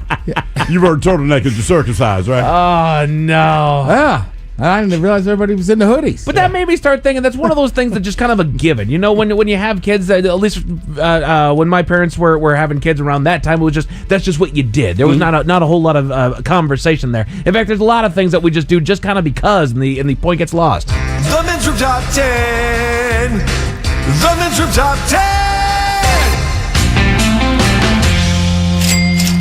You've heard turtleneck is circumcised, right? Oh, no. Yeah. I didn't realize everybody was into hoodies. But that made me start thinking that's one of those things that just kind of a given. You know, when you have kids, at least when my parents were having kids around that time, it was that's just what you did. There was not a whole lot of conversation there. In fact, there's a lot of things that we just do just kind of because, and the point gets lost. The Men's Room Top 10. The Men's Room Top 10.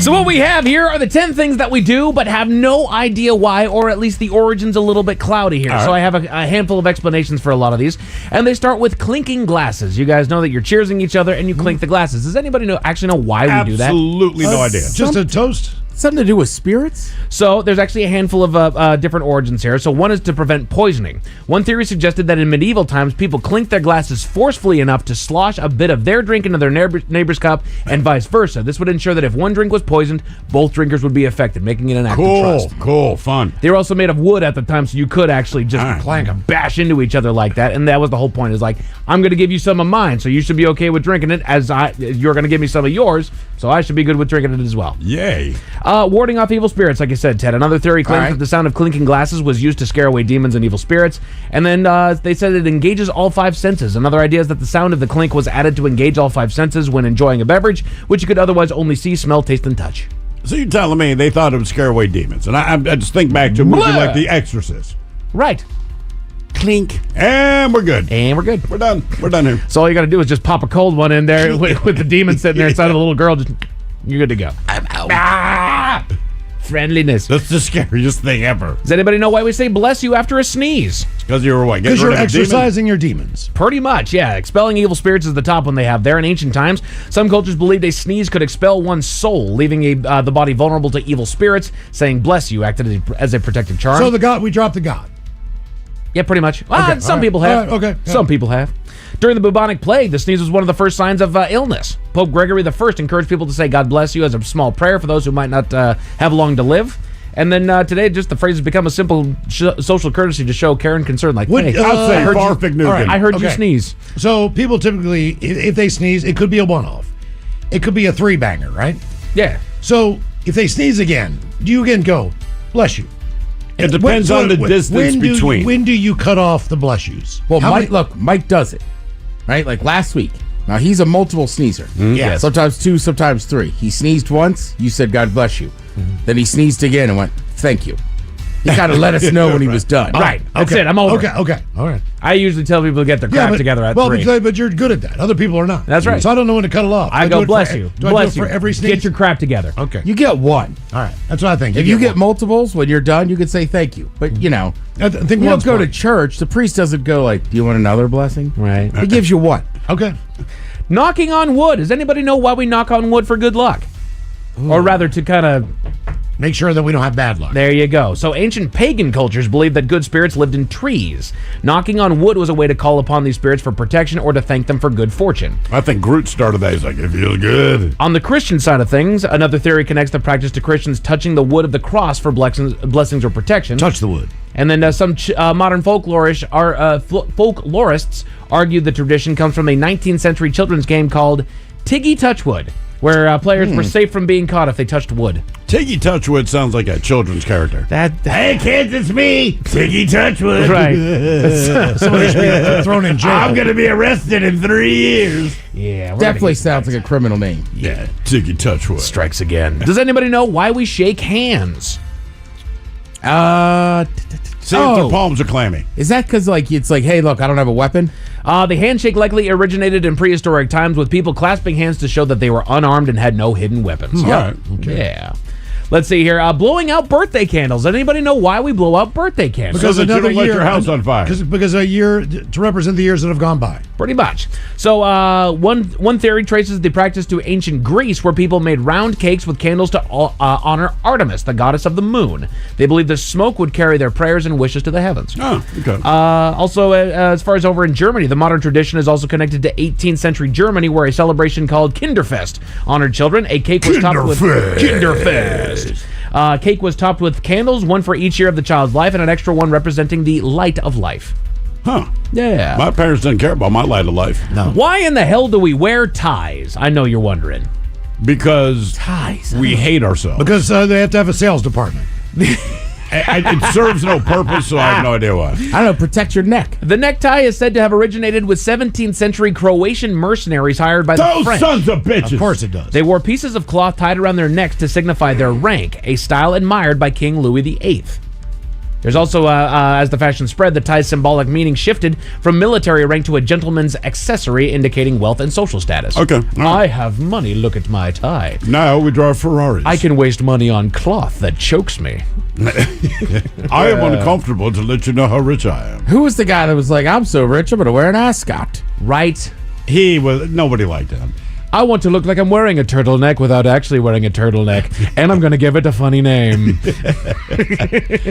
So what we have here are the 10 things that we do, but have no idea why, or at least the origin's a little bit cloudy here. So I have a handful of explanations for a lot of these, and they start with clinking glasses. You guys know that you're cheersing each other and you clink the glasses. Does anybody actually know why we do that? Absolutely no idea. Just a toast? Something to do with spirits? So there's actually a handful of different origins here. So one is to prevent poisoning. One theory suggested that in medieval times, people clinked their glasses forcefully enough to slosh a bit of their drink into their neighbor's cup and vice versa. This would ensure that if one drink was poisoned, both drinkers would be affected, making it an act of trust. Cool, fun. They were also made of wood at the time, so you could actually just clank them, bash into each other like that. And that was the whole point, is like, I'm going to give you some of mine, so you should be okay with drinking it, as you're going to give me some of yours, so I should be good with drinking it as well. Yay. Warding off evil spirits, like I said, Ted. Another theory claims that the sound of clinking glasses was used to scare away demons and evil spirits. And then they said it engages all 5 senses. Another idea is that the sound of the clink was added to engage all 5 senses when enjoying a beverage, which you could otherwise only see, smell, taste, and touch. So you're telling me they thought it would scare away demons. And I just think back to a movie like The Exorcist. Right. Clink. And we're good. And we're good. We're done. We're done here. So all you got to do is just pop a cold one in there with the demon sitting there inside of the little girl. You're good to go. I'm out. Ah! Friendliness. That's the scariest thing ever. Does anybody know why we say bless you after a sneeze? Because you were what? Because you're exercising your demons. Pretty much, yeah. Expelling evil spirits is the top one they have there. In ancient times, some cultures believed a sneeze could expel one's soul, leaving the body vulnerable to evil spirits. Saying bless you acted as a protective charm. So we dropped the God. Yeah, pretty much. Okay, Some people have. okay. Some people have. During the bubonic plague, the sneeze was one of the first signs of illness. Pope Gregory I encouraged people to say God bless you as a small prayer for those who might not have long to live. And then today, just the phrase has become a simple social courtesy to show care and concern. Like, Would- hey, I'll say I heard Barfig you, Nugan. I heard you Okay. sneeze. So people typically, if they sneeze, it could be a one-off. It could be a three-banger, right? Yeah. So if they sneeze again, do you again go, bless you? It depends on the distance between. When do you cut off the bless yous? Well, How Mike, many- Mike does it, right? Like last week. Now, he's a multiple sneezer. Yeah. Sometimes 2, sometimes 3. He sneezed once, you said, God bless you. Then he sneezed again and went, thank you. He kind of let us know when he was done. Right. That's Okay. it. I'm over. Okay. All right. I usually tell people to get their crap together at 3. But you're good at that. Other people are not. That's right. So I don't know when to cut it off. I Do go, it for- bless you. Do Bless I do it you. for every sneeze? Get your crap together. Okay. You get one. All right. That's what I think. If you get multiples, when you're done, you can say thank you. But, you know, I think you don't one's go to fine. church. The priest doesn't go like, do you want another blessing? Right. He gives you one. Okay. Knocking on wood. Does anybody know why we knock on wood for good luck? Or rather, to kind of... Make sure that we don't have bad luck. There you go. So ancient pagan cultures believed that good spirits lived in trees. Knocking on wood was a way to call upon these spirits for protection or to thank them for good fortune. I think Groot started that. He's like, it feels good. On the Christian side of things, another theory connects the practice to Christians touching the wood of the cross for blessings or protection. Touch the wood. And then some modern folklorists argue the tradition comes from a 19th century children's game called Tiggy Touchwood, where players were safe from being caught if they touched wood. Tiggy Touchwood sounds like a children's character. Hey, kids, it's me, Tiggy Touchwood. Right. Somebody should be thrown in jail. I'm going to be arrested in 3 years. Yeah. Definitely sounds like a criminal name. Yeah, Tiggy Touchwood. Strikes again. Does anybody know why we shake hands? See if their palms are clammy. Is that because it's like, hey, look, I don't have a weapon? The handshake likely originated in prehistoric times with people clasping hands to show that they were unarmed and had no hidden weapons. All right. Okay. Yeah. Let's see here. Blowing out birthday candles. Anybody know why we blow out birthday candles? Because you don't let your house on fire. Because a year to represent the years that have gone by. Pretty much. So one theory traces the practice to ancient Greece, where people made round cakes with candles to honor Artemis, the goddess of the moon. They believed the smoke would carry their prayers and wishes to the heavens. Oh, okay. Also, as far as over in Germany, the modern tradition is also connected to 18th century Germany, where a celebration called Kinderfest honored children. A cake was topped with Kinderfest. Cake was topped with candles, one for each year of the child's life, and an extra one representing the light of life. Huh. Yeah. My parents didn't care about my light of life. No. Why in the hell do we wear ties? I know you're wondering. Because Ties. we hate ourselves. Because they have to have a sales department. It serves no purpose, so I have no idea why. I don't know, protect your neck. The necktie is said to have originated with 17th century Croatian mercenaries hired by the Those French. sons of bitches. Of course it does. They wore pieces of cloth tied around their necks to signify their rank, a style admired by King Louis VIII. There's also, as the fashion spread, the tie's symbolic meaning shifted from military rank to a gentleman's accessory, indicating wealth and social status. Okay. All right. I have money, look at my tie. Now we drive Ferraris. I can waste money on cloth that chokes me. I am uncomfortable to let you know how rich I am. Who was the guy that was like, I'm so rich, I'm going to wear an ascot? Right? Nobody liked him. I want to look like I'm wearing a turtleneck without actually wearing a turtleneck, and I'm going to give it a funny name.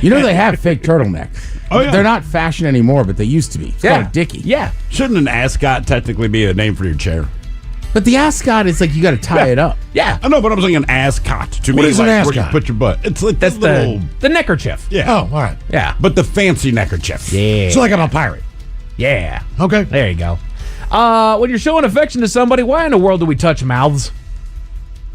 You know they have fake turtlenecks. Oh, yeah. They're not fashion anymore, but they used to be. It's called a dickie. Yeah. Shouldn't an ascot technically be a name for your chair? But the ascot is like you got to tie it up. Yeah. I know, but I'm saying an ascot. To What me, is an like where you ascot? put your butt. It's like That's this little... the neckerchief. Yeah. Oh, all right. Yeah. But the fancy neckerchief. Yeah. So like I'm a pirate. Yeah. Okay. There you go. When you're showing affection to somebody, why in the world do we touch mouths?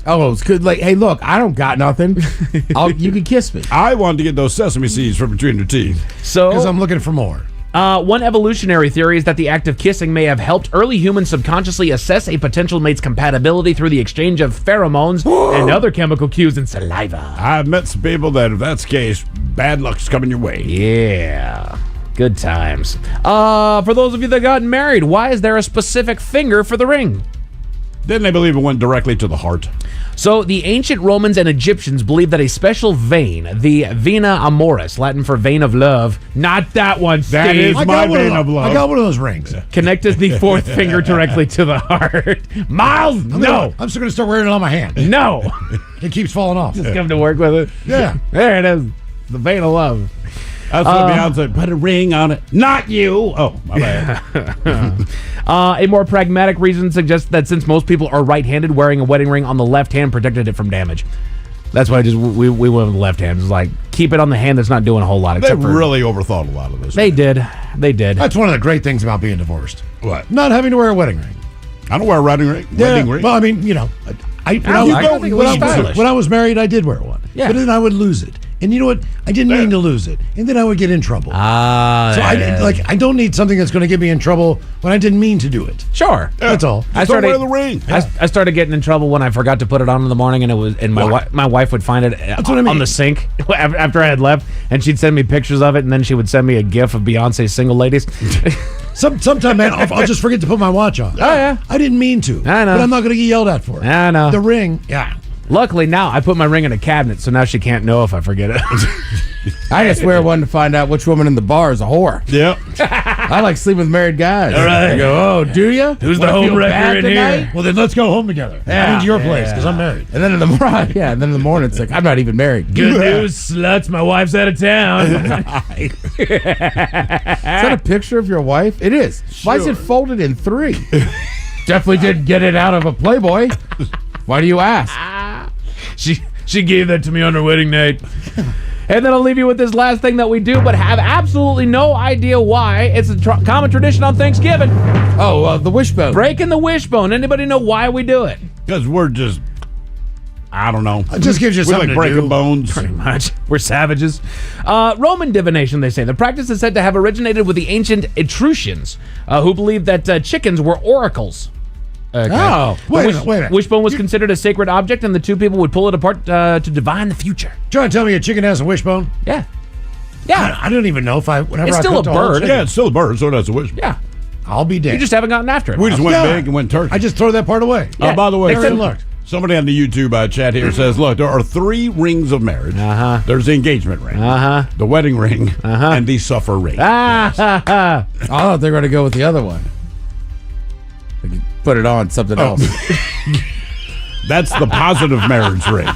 Oh, it's good. Like, hey, look, I don't got nothing. You can kiss me. I wanted to get those sesame seeds from between your teeth. Because So, I'm looking for more. one evolutionary theory is that the act of kissing may have helped early humans subconsciously assess a potential mate's compatibility through the exchange of pheromones and other chemical cues in saliva. I've met some people that, if that's the case, bad luck's coming your way. Yeah. Good times. For those of you that got married, why is there a specific finger for the ring? Didn't they believe it went directly to the heart? So the ancient Romans and Egyptians believed that a special vein, the vena amoris, Latin for vein of love, not that one, Steve, That is my vein of love. I got one of those rings. connected the fourth finger directly to the heart. Miles, no, I'm just going to start wearing it on my hand. no. It keeps falling off. Come to work with it. Yeah. There it is. The vein of love. That's what Beyonce put a ring on it. Not you. Oh, my bad. A more pragmatic reason suggests that since most people are right-handed, wearing a wedding ring on the left hand protected it from damage. That's why we went with the left hand. It's like, keep it on the hand that's not doing a whole lot. They really overthought a lot of this. They did. They did. That's one of the great things about being divorced. What? Not having to wear a wedding ring. I don't wear a wedding ring. Wedding ring. Well, I mean, when I was married, I did wear one. Yeah. But then I would lose it. And you know what? I didn't mean to lose it. And then I would get in trouble. So I don't need something that's going to get me in trouble when I didn't mean to do it. Sure. That's all. Don't wear the ring. I started getting in trouble when I forgot to put it on in the morning, and my wife would find it on the sink after I had left, and she'd send me pictures of it, and then she would send me a gif of Beyonce's Single Ladies. Sometime, man, I'll just forget to put my watch on. Oh, yeah. I didn't mean to. I know. But I'm not going to get yelled at for it. I know. The ring, yeah. Luckily, now I put my ring in a cabinet, so now she can't know if I forget it. I just wear one to find out which woman in the bar is a whore. Yep. I like sleeping with married guys. All right. I go, oh, do you? Who's the home wrecker in here? Well, then let's go home together. Yeah. Into your place, because I'm married. And then in the morning, and then in the morning, it's like, I'm not even married. Good news, sluts. My wife's out of town. Is that a picture of your wife? It is. Sure. Why is it folded in 3? Definitely didn't get it out of a Playboy. Why do you ask? She gave that to me on her wedding night. And then I'll leave you with this last thing that we do, but have absolutely no idea why. It's a common tradition on Thanksgiving. Oh, the wishbone. Breaking the wishbone. Anybody know why we do it? Because we're just, I don't know. It just gives you something like to breaking do. bones. Pretty much. We're savages. Roman divination, they say. The practice is said to have originated with the ancient Etruscans, who believed that chickens were oracles. Okay. Oh, wait a minute. Wishbone was considered a sacred object, and the two people would pull it apart to divine the future. Trying to tell me a chicken has a wishbone? Yeah. I don't even know if whenever It's I still cooked a whole bird. chicken. Yeah, it's still a bird, so that's a wishbone. Yeah. I'll be You damned. just haven't gotten after it. We just went Yeah. big and went turkey. I just throw that part away. By the way, They said, look. somebody on the YouTube chat here says, look, there are 3 rings of marriage. Uh-huh. There's the engagement ring, Uh-huh. the wedding ring, and the suffer ring. I thought they were going to go with the other one. They could put it on something else. That's the positive marriage ring.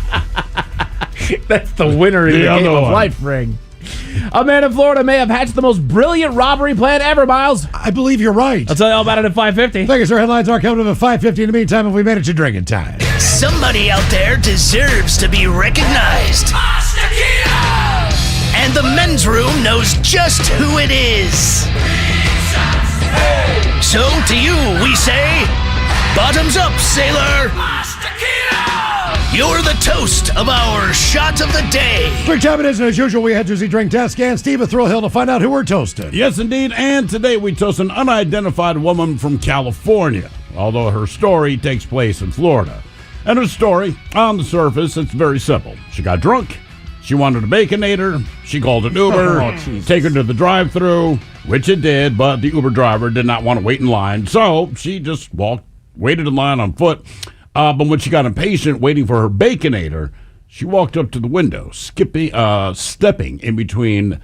That's the winner in the game other of one. life ring. A man in Florida may have hatched the most brilliant robbery plan ever, Miles. I believe you're right. I'll tell you all about it at 5:50. Thank you, sir. Headlines are coming up at 5:50. In the meantime, if we made it to drinking time. Somebody out there deserves to be recognized. And the men's room knows just who it is. So to you, we say, bottoms up, sailor. You're the toast of our shot of the day. Drink time it is, and as usual, we head to the drink test and Steve at Thrill Hill to find out who we're toasting. Yes, indeed. And today we toast an unidentified woman from California, although her story takes place in Florida. And her story, on the surface, it's very simple. She got drunk. She wanted a Baconator. She called an Uber, take her to the drive-thru, which it did, but the Uber driver did not want to wait in line. So she just waited in line on foot. But when she got impatient waiting for her Baconator, she walked up to the window, stepping in between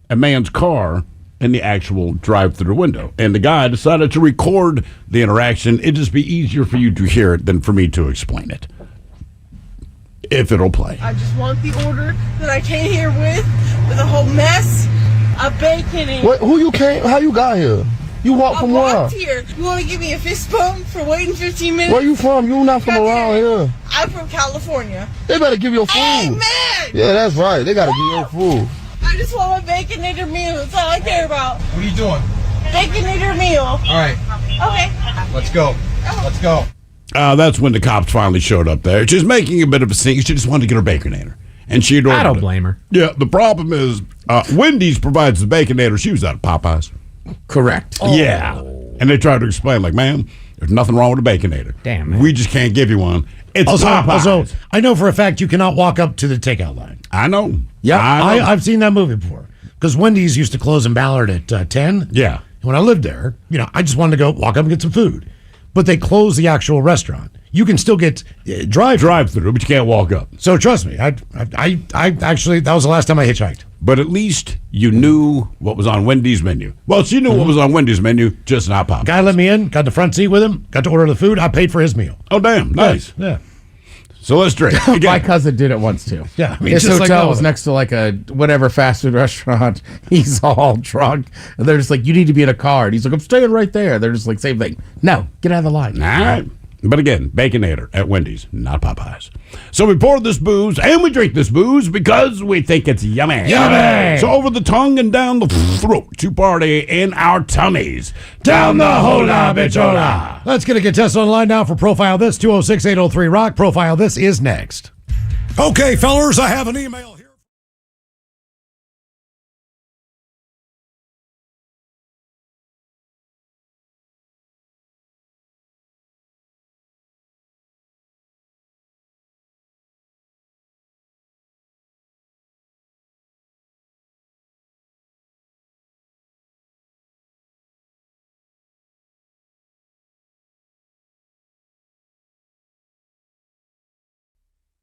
a man's car and the actual drive-thru window. And the guy decided to record the interaction. It'd just be easier for you to hear it than for me to explain it. If it'll play. I just want the order that I came here with a whole mess of bacon in. What? Who you came? How you got here? You walked from where? I walked here. You want to give me a fist bump for waiting 15 minutes? Where you from? You not from around here. I'm from California. They better give you food. Amen. Yeah, that's right. They gotta give you food. I just want my Baconator meal. That's all I care about. What are you doing? Baconator meal. All right. Okay. Let's go. Let's go. That's when the cops finally showed up there. She's making a bit of a scene. She just wanted to get her Baconator. And she ordered I don't it. blame her. Yeah, the problem is Wendy's provides the Baconator. She was out of Popeyes. Correct. Yeah. And they tried to explain, like, ma'am, there's nothing wrong with a Baconator. Damn, man. We just can't give you one. It's Popeyes. Also, I know for a fact you cannot walk up to the takeout line. I know. Yeah, I know. I've seen that movie before. Because Wendy's used to close in Ballard at 10. Yeah. And when I lived there, I just wanted to go walk up and get some food. But they closed the actual restaurant. You can still get drive-through, but you can't walk up. So trust me, I actually, that was the last time I hitchhiked. But at least you knew what was on Wendy's menu. Well, she knew what was on Wendy's menu, just not Popeyes. Guy let me in, got the front seat with him, got to order the food. I paid for his meal. Oh, damn. Nice. Yeah. So let's drink. My cousin did it once too. Yeah, I mean, his just hotel like was next to like a whatever fast food restaurant. He's all drunk, and they're just like, "You need to be in a car." And he's like, "I'm staying right there." They're just like, "Same thing." No, get out of the line. All right. But again, Baconator at Wendy's, not Popeyes. So we pour this booze and we drink this booze because we think it's yummy. Yummy! So over the tongue and down the throat to party in our tummies. Down the hola bichola. Let's get a contestant online now for Profile This, 206-803-ROCK. Profile This is next. Okay, fellers, I have an email here.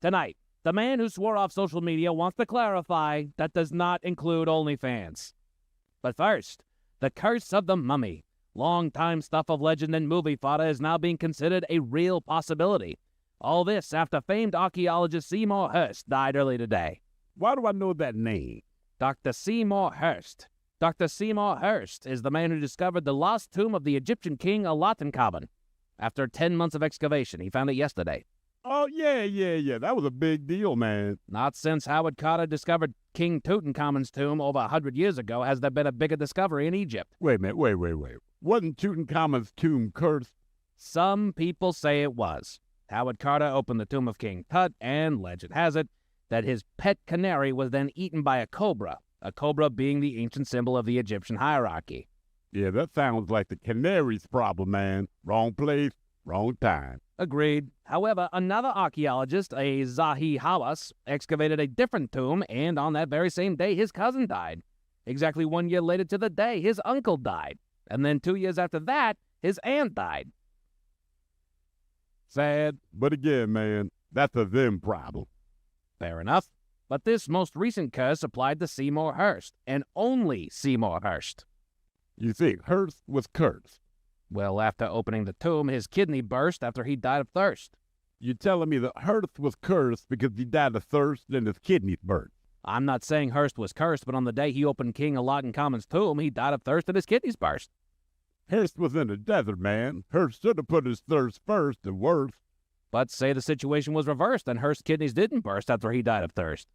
Tonight, the man who swore off social media wants to clarify that does not include OnlyFans. But first, the curse of the mummy. Long-time stuff of legend and movie fodder is now being considered a real possibility. All this after famed archaeologist Seymour Hersh died early today. Why do I know that name? Dr. Seymour Hersh. Dr. Seymour Hersh is the man who discovered the lost tomb of the Egyptian king Elatenkaben. After 10 months of excavation, he found it yesterday. Oh, yeah. That was a big deal, man. Not since Howard Carter discovered King Tutankhamun's tomb over 100 years ago has there been a bigger discovery in Egypt. Wait a minute, wait. Wasn't Tutankhamun's tomb cursed? Some people say it was. Howard Carter opened the tomb of King Tut, and legend has it that his pet canary was then eaten by a cobra being the ancient symbol of the Egyptian hierarchy. Yeah, that sounds like the canary's problem, man. Wrong place, wrong time. Agreed. However, another archaeologist, a Zahi Hawass, excavated a different tomb, and on that very same day, his cousin died. Exactly 1 year later to the day, his uncle died. And then 2 years after that, his aunt died. Sad, but again, man, that's a them problem. Fair enough. But this most recent curse applied to Seymour Hersh, and only Seymour Hersh. You think Hersh was cursed? Well, after opening the tomb, his kidney burst after he died of thirst. You're telling me that Hersh was cursed because he died of thirst and his kidneys burst? I'm not saying Hersh was cursed, but on the day he opened King Elatenkamen's tomb, he died of thirst and his kidneys burst. Hersh was in the desert, man. Hersh should have put his thirst first and worse. But say the situation was reversed and Hersh's kidneys didn't burst after he died of thirst.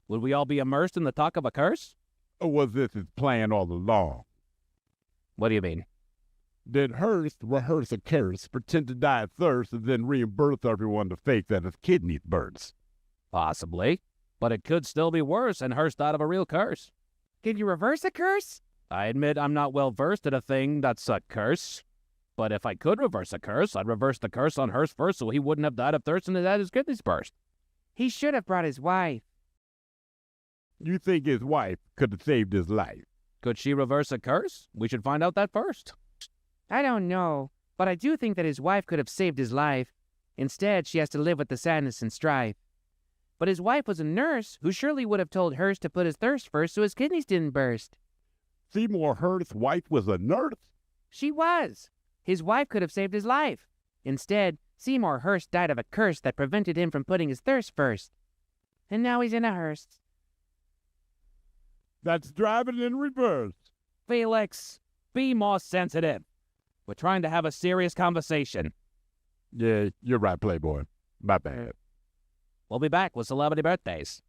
Would we all be immersed in the talk of a curse? Or was this his plan all along? What do you mean? Did Hersh rehearse a curse, pretend to die of thirst, and then reimburse everyone to fake that his kidneys burst? Possibly. But it could still be worse, and Hersh died of a real curse. Can you reverse a curse? I admit I'm not well versed at a thing that's a curse. But if I could reverse a curse, I'd reverse the curse on Hersh first so he wouldn't have died of thirst and had his kidneys burst. He should have brought his wife. You think his wife could have saved his life? Could she reverse a curse? We should find out that first. I don't know, but I do think that his wife could have saved his life. Instead, she has to live with the sadness and strife. But his wife was a nurse who surely would have told Hersh to put his thirst first so his kidneys didn't burst. Seymour Hersh's wife was a nurse? She was. His wife could have saved his life. Instead, Seymour Hersh died of a curse that prevented him from putting his thirst first. And now he's in a hearse. That's driving in reverse. Felix, be more sensitive. We're trying to have a serious conversation. Yeah, you're right, Playboy. My bad. We'll be back with celebrity birthdays.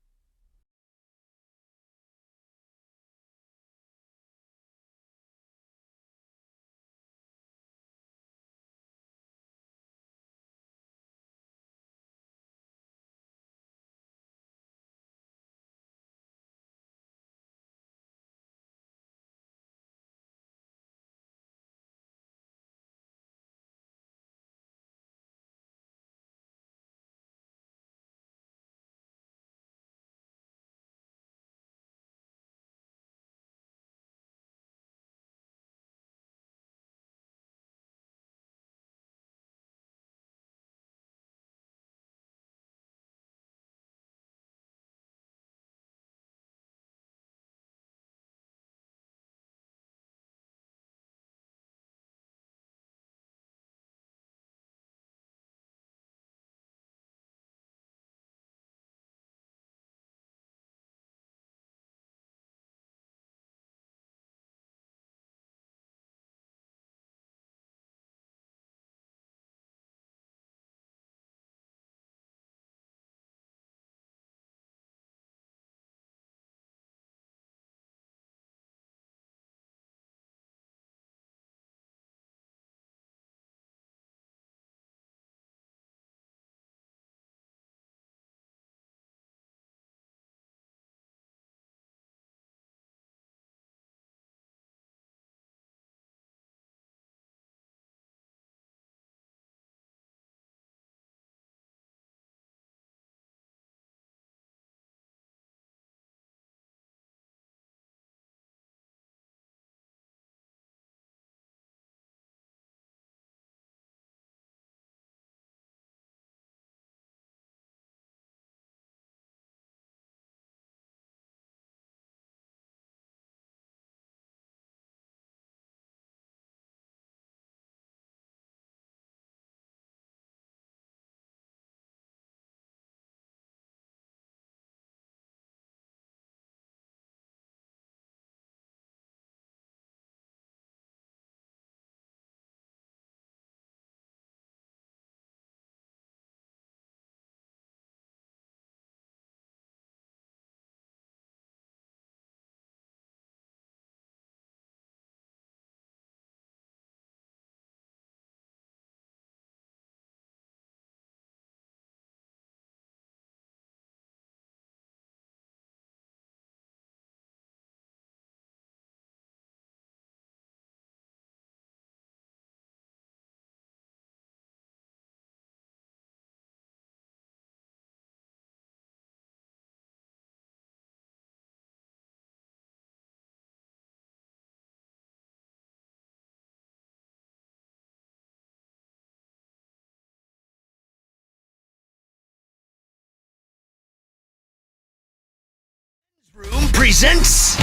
Room presents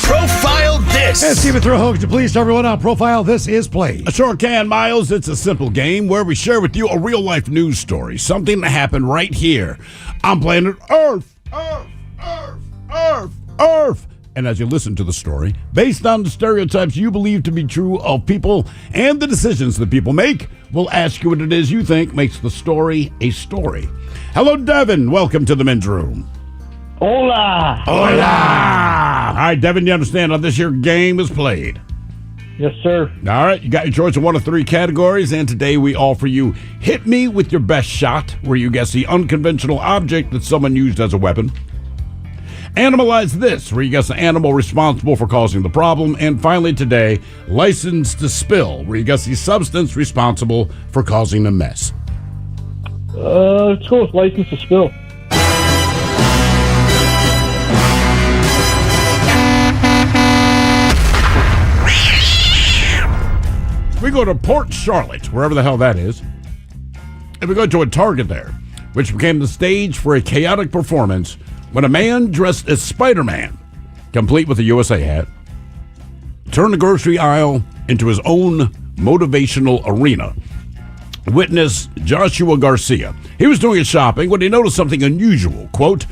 Profile This. And Stephen throw hoax to please everyone on Profile This is Played. I sure can, Miles. It's a simple game where we share with you a real-life news story, something that happened right here on planet Earth. Earth. And as you listen to the story, based on the stereotypes you believe to be true of people and the decisions that people make, we'll ask you what it is you think makes the story a story. Hello, Devin. Welcome to the men's room. Hola. All right, Devin, you understand how this here game is played? Yes, sir. All right, you got your choice of one of three categories, and today we offer you Hit Me With Your Best Shot, where you guess the unconventional object that someone used as a weapon. Animalize This, where you guess the animal responsible for causing the problem. And finally today, License to Spill, where you guess the substance responsible for causing the mess. Let's go with License to Spill. We go to Port Charlotte, wherever the hell that is, and we go to a Target there, which became the stage for a chaotic performance when a man dressed as Spider-Man, complete with a USA hat, turned the grocery aisle into his own motivational arena. Witness Joshua Garcia. He was doing his shopping when he noticed something unusual. Quote,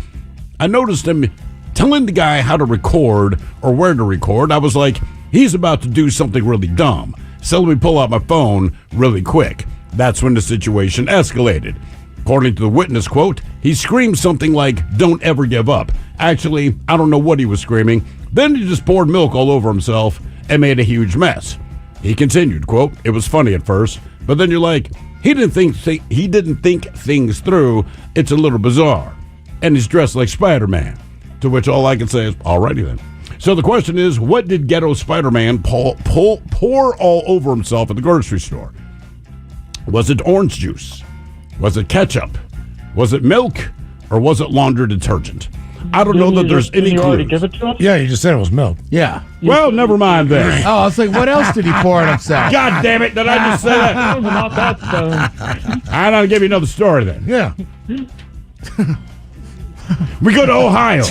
I noticed him telling the guy how to record or where to record. I was like, he's about to do something really dumb. So let me pull out my phone really quick. That's when the situation escalated. According to the witness, quote, he screamed something like, don't ever give up. Actually, I don't know what he was screaming. Then he just poured milk all over himself and made a huge mess. He continued, quote, it was funny at first, but then you're like, he didn't think things through. It's a little bizarre. And he's dressed like Spider-Man. To which all I can say is, alrighty then. So the question is, what did ghetto Spider-Man pour all over himself at the grocery store? Was it orange juice? Was it ketchup? Was it milk? Or was it laundry detergent? I don't know that there's any clues. Yeah, you just said it was milk. Yeah. Well, never mind then. Oh, I was like, what else did he pour on himself? God damn it, did I just say that? Not that stone. I'll give you another story then. Yeah. We go to Ohio.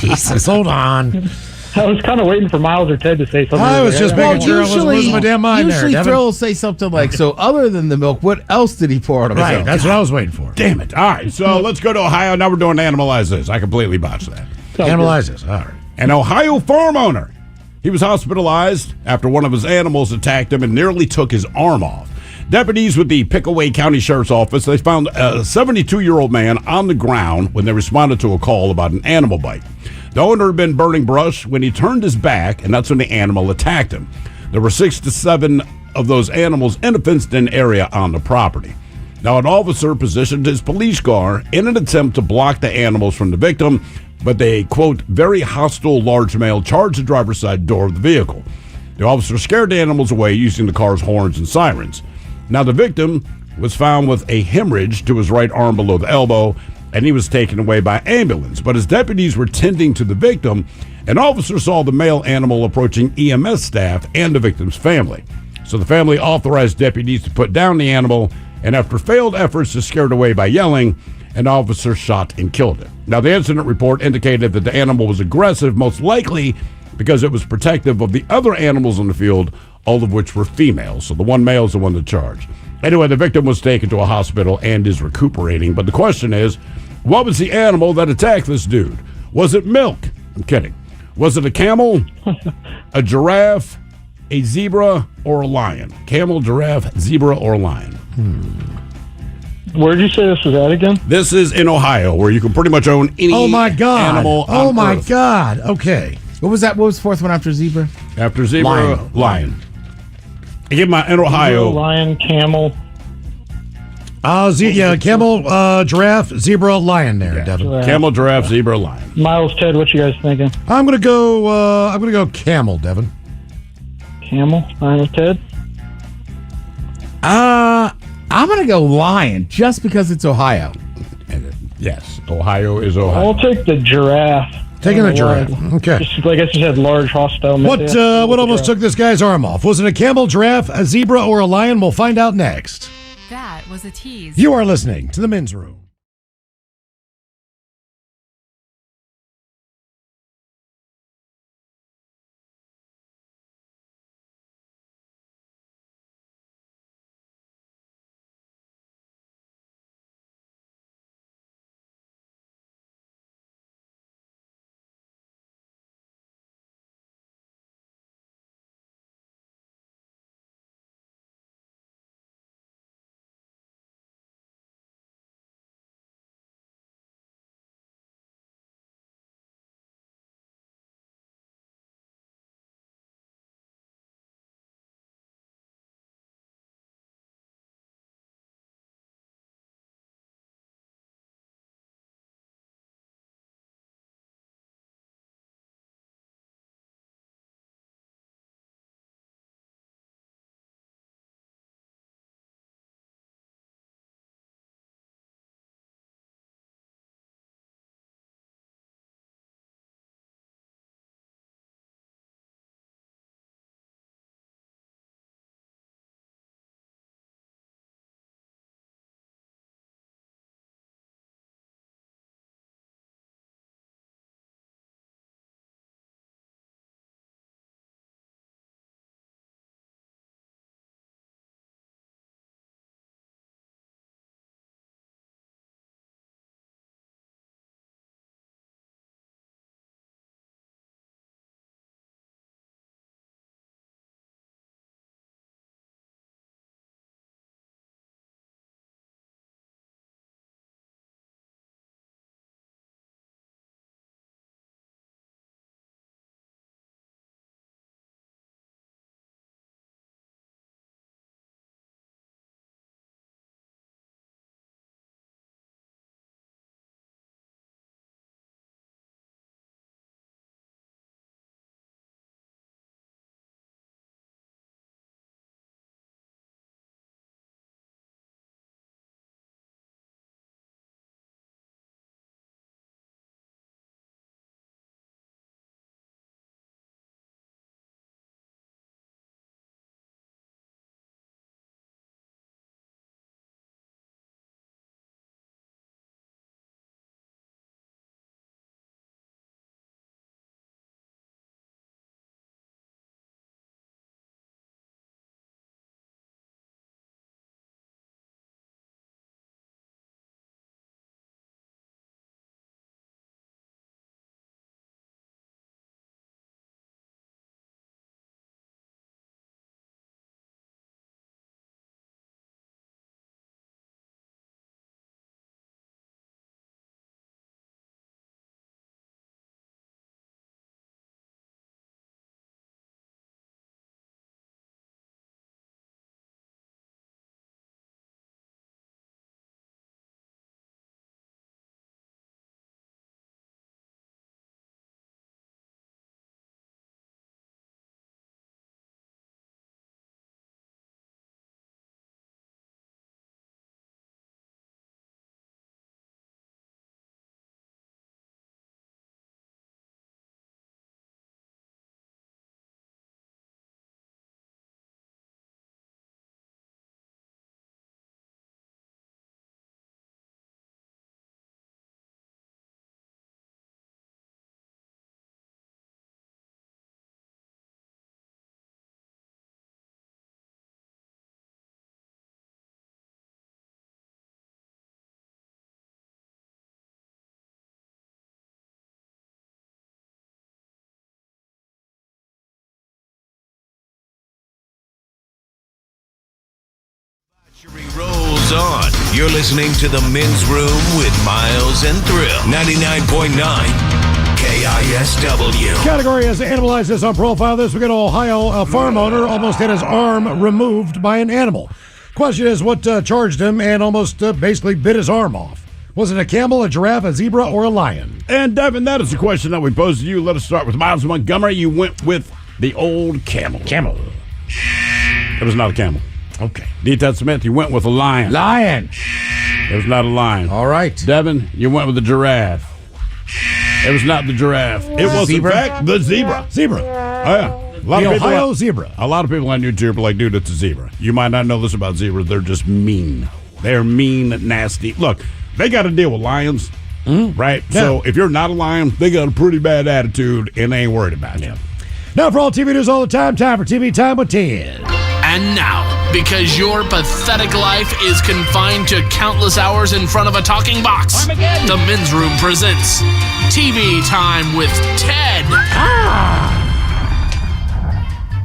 Jesus, hold on. I was kind of waiting for Miles or Ted to say something. I was just making sure I wasn't losing my damn mind there, Usually Devin. Thrill will say something like, so other than the milk, what else did he pour on himself? Right, that's what I was waiting for. Damn it. All right, so let's go to Ohio. Now we're doing Animalize This. I completely botched that. Animalize this. All right. An Ohio farm owner. He was hospitalized after one of his animals attacked him and nearly took his arm off. Deputies with the Pickaway County Sheriff's Office, they found a 72-year-old man on the ground when they responded to a call about an animal bite. The owner had been burning brush when he turned his back, and that's when the animal attacked him. There were 6 to 7 of those animals in a fenced-in area on the property. Now, an officer positioned his police car in an attempt to block the animals from the victim, but they, quote, very hostile large male charged the driver's side door of the vehicle. The officer scared the animals away using the car's horns and sirens. Now, the victim was found with a hemorrhage to his right arm below the elbow, and he was taken away by ambulance. But as deputies were tending to the victim, an officer saw the male animal approaching EMS staff and the victim's family. So the family authorized deputies to put down the animal, and after failed efforts to scare it away by yelling, an officer shot and killed it. Now, the incident report indicated that the animal was aggressive, most likely because it was protective of the other animals in the field, all of which were females. So the one male is the one to charge. Anyway, the victim was taken to a hospital and is recuperating. But the question is, what was the animal that attacked this dude? Was it milk? I'm kidding. Was it a camel, a giraffe, a zebra, or a lion? Camel, giraffe, zebra, or lion? Where did you say this was at again? This is in Ohio, where you can pretty much own any animal on Oh, my Earth. God. Okay. What was that? What was the fourth one after zebra? After zebra, lion. I give my in Ohio. Lion, camel. Camel, giraffe, zebra, lion there, Devin. Camel, giraffe, zebra, lion. Miles, Ted, what you guys thinking? I'm gonna go camel, Devin. Camel, Miles, Ted. I'm gonna go lion just because it's Ohio. Yes, Ohio is Ohio. I'll take the giraffe. Taking the giraffe. Okay. Just, I guess it had large hostile. What almost took this guy's arm off? Was it a camel, giraffe, a zebra, or a lion? We'll find out next. That was a tease. You are listening to The Men's Room. You're listening to The Men's Room with Miles and Thrill. 99.9 KISW. Category as Animalizes on profile. This week in Ohio, a farm owner almost had his arm removed by an animal. Question is, what charged him and almost basically bit his arm off? Was it a camel, a giraffe, a zebra, or a lion? And Devin, that is the question that we posed to you. Let us start with Miles Montgomery. You went with the old camel. Camel. It was not a camel. Okay. D. Smith, you went with a lion. Lion. It was not a lion. All right. Devin, you went with the giraffe. It was not the giraffe. It was, Zebra? in fact, the zebra. Zebra. Oh, yeah. The Ohio zebra. A lot of people on YouTube are like, dude, it's a zebra. You might not know this about zebras. They're just mean. They're mean, nasty. Look, they got to deal with lions, right? Yeah. So if you're not a lion, they got a pretty bad attitude, and they ain't worried about you. Now for all TV news all the time for TV Time with Ted. And now, because your pathetic life is confined to countless hours in front of a talking box, the Men's Room presents TV Time with Ted.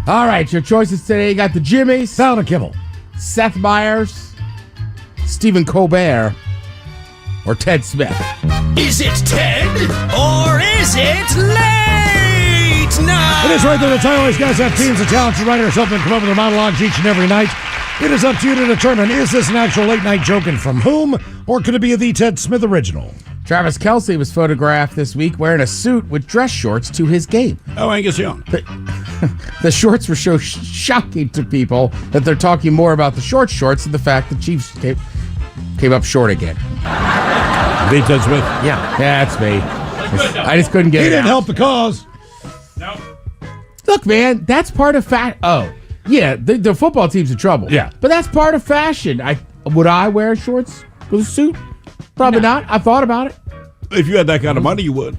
All right, your choices today. You got the Jimmys, Fallon and Kimmel, Seth Meyers, Stephen Colbert, or Ted Smith. Is it Ted or is it late night? It is right there. The title. These guys have teams of talented writers helping come up with their monologues each and every night. It is up to you to determine, is this an actual late night joke and from whom, or could it be the Ted Smith original? Travis Kelce was photographed this week wearing a suit with dress shorts to his game. Oh, Angus Young. The shorts were so shocking to people that they're talking more about the shorts than the fact the Chiefs came up short again. D. Ted Smith? Yeah, that's me. I just couldn't get it. He didn't out. help the cause. No. Look, man, that's part of yeah, the football team's in trouble. Yeah. But that's part of fashion. Would I wear shorts with a suit? Probably not. I thought about it. If you had that kind of money, you would.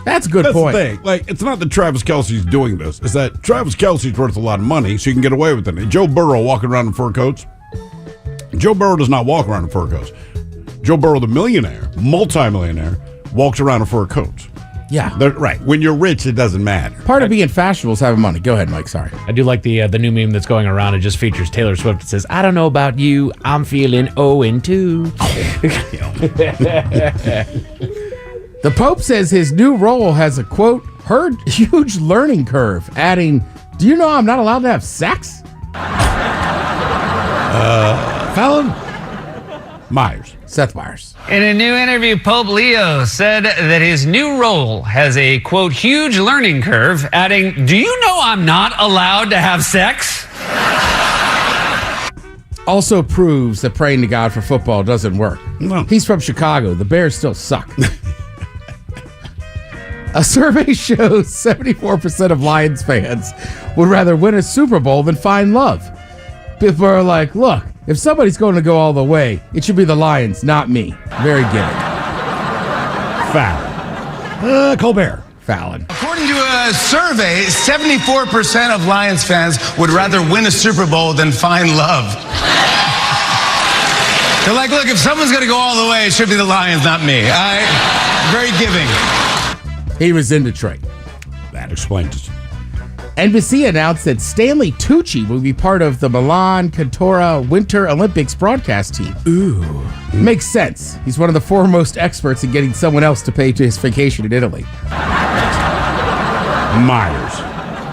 That's a good That's point. the thing. Like, it's not that Travis Kelce's doing this. It's that Travis Kelce's worth a lot of money, so you can get away with it. And Joe Burrow walking around in fur coats. Joe Burrow does not walk around in fur coats. Joe Burrow, the millionaire, multimillionaire, walks around in fur coats. Yeah. Right. When you're rich, it doesn't matter. Part of being fashionable is having money. Go ahead, Mike. Sorry. I do like the new meme that's going around. It just features Taylor Swift. It says, I don't know about you. I'm feeling 0-2. The Pope says his new role has a, quote, huge learning curve, adding, do you know I'm not allowed to have sex? Fallon? Myers. Seth Meyers. In a new interview, Pope Leo said that his new role has a, quote, huge learning curve, adding, do you know I'm not allowed to have sex? Also proves that praying to God for football doesn't work. No. He's from Chicago. The Bears still suck. A survey shows 74% of Lions fans would rather win a Super Bowl than find love. People are like, look, if somebody's going to go all the way, it should be the Lions, not me. Very giving. Fallon. Colbert. Fallon. According to a survey, 74% of Lions fans would rather win a Super Bowl than find love. They're like, look, if someone's going to go all the way, it should be the Lions, not me. Very giving. He was in Detroit. That explains it. NBC announced that Stanley Tucci will be part of the Milan Cantora Winter Olympics broadcast team. Ooh. Makes sense. He's one of the foremost experts in getting someone else to pay to his vacation in Italy. Myers.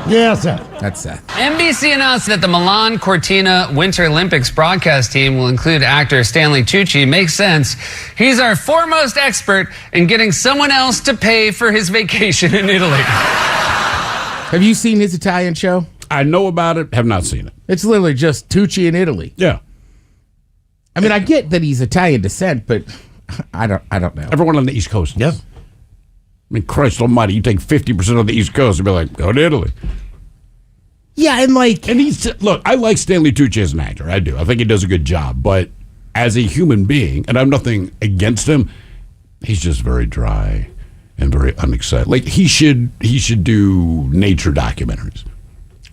Yeah, Seth. That's Seth. NBC announced that the Milan Cortina Winter Olympics broadcast team will include actor Stanley Tucci. Makes sense. He's our foremost expert in getting someone else to pay for his vacation in Italy. Have you seen his Italian show? I know about it, have not seen it. It's literally just Tucci in Italy. Yeah. I mean, I get that he's Italian descent, but I don't know. Everyone on the East Coast. Yep. I mean, Christ almighty, you take 50% of the East Coast and be like, go to Italy. Yeah, and look, I like Stanley Tucci as an actor. I do. I think he does a good job. But as a human being, and I have nothing against him, he's just very dry and very unexcited. Like, he should do nature documentaries.